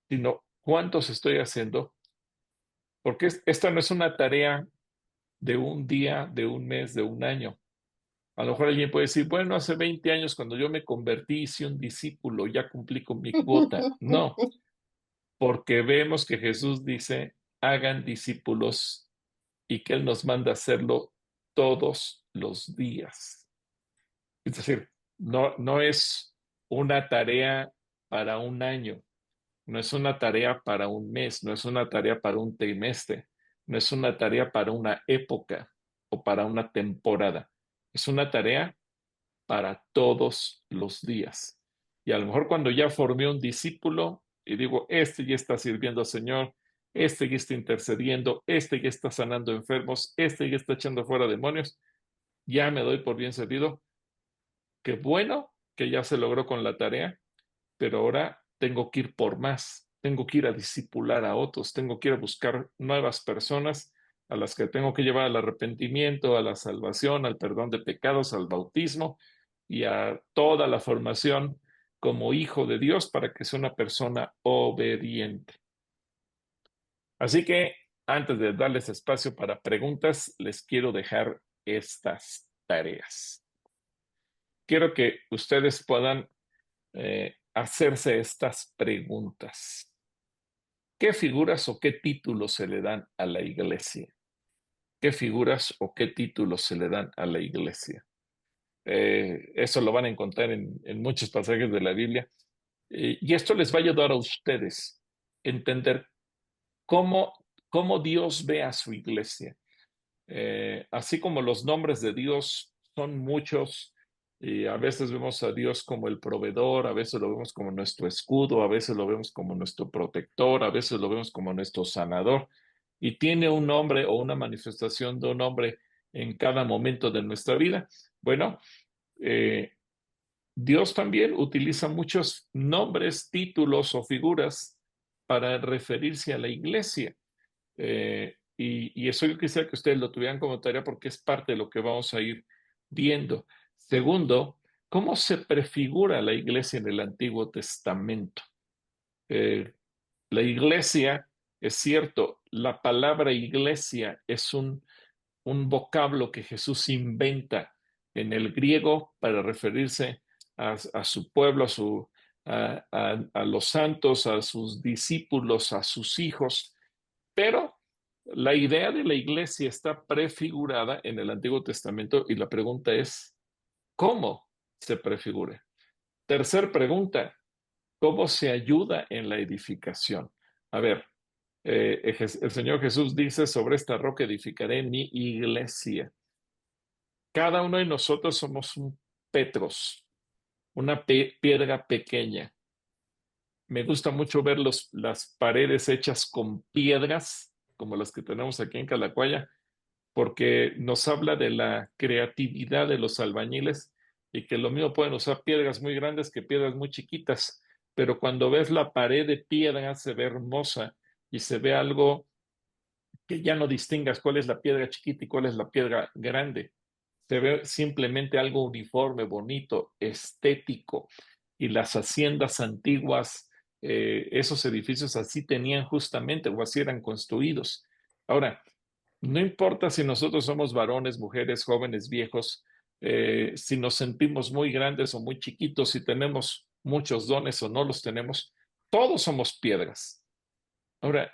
sino cuántos estoy haciendo. Porque esta no es una tarea de un día, de un mes, de un año. A lo mejor alguien puede decir, bueno, hace 20 años cuando yo me convertí, hice un discípulo, ya cumplí con mi cuota. No, porque vemos que Jesús dice, hagan discípulos y que Él nos manda a hacerlo todos los días. Es decir, no es una tarea para un año, no es una tarea para un mes, no es una tarea para un trimestre, no es una tarea para una época o para una temporada. Es una tarea para todos los días. Y a lo mejor cuando ya formé un discípulo y digo, este ya está sirviendo al Señor, este ya está intercediendo, este ya está sanando enfermos, este ya está echando fuera demonios, ya me doy por bien servido. Qué bueno que ya se logró con la tarea, pero ahora tengo que ir por más, tengo que ir a discipular a otros, tengo que ir a buscar nuevas personas a las que tengo que llevar al arrepentimiento, a la salvación, al perdón de pecados, al bautismo y a toda la formación como hijo de Dios para que sea una persona obediente. Así que antes de darles espacio para preguntas, les quiero dejar estas tareas. Quiero que ustedes puedan hacerse estas preguntas. ¿Qué figuras o qué títulos se le dan a la iglesia? ¿Qué figuras o qué títulos se le dan a la iglesia? Eso lo van a encontrar en muchos pasajes de la Biblia. Y esto les va a ayudar a ustedes a entender cómo Dios ve a su iglesia. Así como los nombres de Dios son muchos, y a veces vemos a Dios como el proveedor, a veces lo vemos como nuestro escudo, a veces lo vemos como nuestro protector, a veces lo vemos como nuestro sanador, y tiene un nombre o una manifestación de un nombre en cada momento de nuestra vida. Bueno, Dios también utiliza muchos nombres, títulos o figuras para referirse a la iglesia. Y eso yo quisiera que ustedes lo tuvieran como tarea porque es parte de lo que vamos a ir viendo. Segundo, ¿cómo se prefigura la iglesia en el Antiguo Testamento? La iglesia, es cierto, la palabra iglesia es un vocablo que Jesús inventa en el griego para referirse a su pueblo, a los santos, a sus discípulos, a sus hijos, pero la idea de la iglesia está prefigurada en el Antiguo Testamento y la pregunta es, ¿cómo se prefigura? Tercer pregunta, ¿cómo se ayuda en la edificación? A ver, el Señor Jesús dice, sobre esta roca edificaré mi iglesia. Cada uno de nosotros somos un Petros, una piedra pequeña. Me gusta mucho ver las paredes hechas con piedras, como las que tenemos aquí en Calacuaya, porque nos habla de la creatividad de los albañiles y que lo mismo pueden usar piedras muy grandes que piedras muy chiquitas, pero cuando ves la pared de piedra se ve hermosa y se ve algo que ya no distingas cuál es la piedra chiquita y cuál es la piedra grande. Se ve simplemente algo uniforme, bonito, estético. Y las haciendas antiguas, esos edificios así tenían justamente, o así eran construidos. Ahora, No importa si nosotros somos varones, mujeres, jóvenes, viejos, si nos sentimos muy grandes o muy chiquitos, si tenemos muchos dones o no los tenemos, todos somos piedras. Ahora,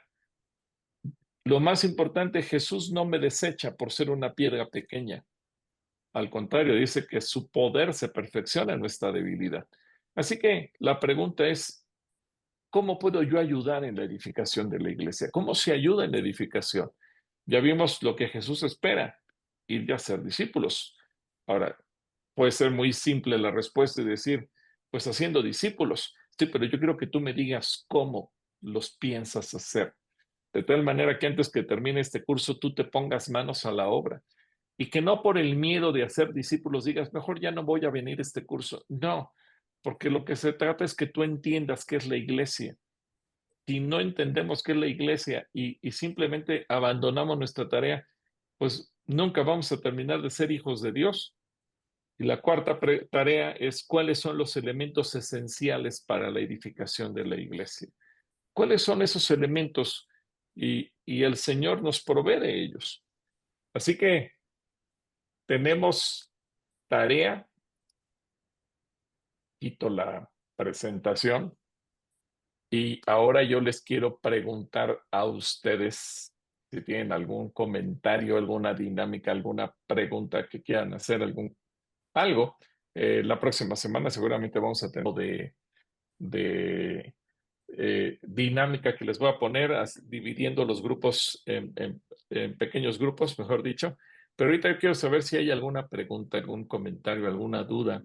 lo más importante, Jesús no me desecha por ser una piedra pequeña. Al contrario, dice que su poder se perfecciona en nuestra debilidad. Así que la pregunta es, ¿cómo puedo yo ayudar en la edificación de la iglesia? ¿Cómo se ayuda en la edificación? Ya vimos lo que Jesús espera, ir a ser discípulos. Ahora, puede ser muy simple la respuesta y decir, pues haciendo discípulos. Sí, pero yo quiero que tú me digas cómo los piensas hacer. De tal manera que antes que termine este curso, tú te pongas manos a la obra. Y que no por el miedo de hacer discípulos digas, mejor ya no voy a venir a este curso. No, porque lo que se trata es que tú entiendas qué es la iglesia. Si no entendemos qué es la iglesia y simplemente abandonamos nuestra tarea, pues nunca vamos a terminar de ser hijos de Dios. Y la cuarta tarea es cuáles son los elementos esenciales para la edificación de la iglesia. ¿Cuáles son esos elementos? Y el Señor nos provee de ellos. Así que tenemos tarea. Quito la presentación. Y ahora yo les quiero preguntar a ustedes si tienen algún comentario, alguna dinámica, alguna pregunta que quieran hacer, algo. La próxima semana seguramente vamos a tener de dinámica que les voy a poner, dividiendo los grupos en pequeños grupos, mejor dicho. Pero ahorita yo quiero saber si hay alguna pregunta, algún comentario, alguna duda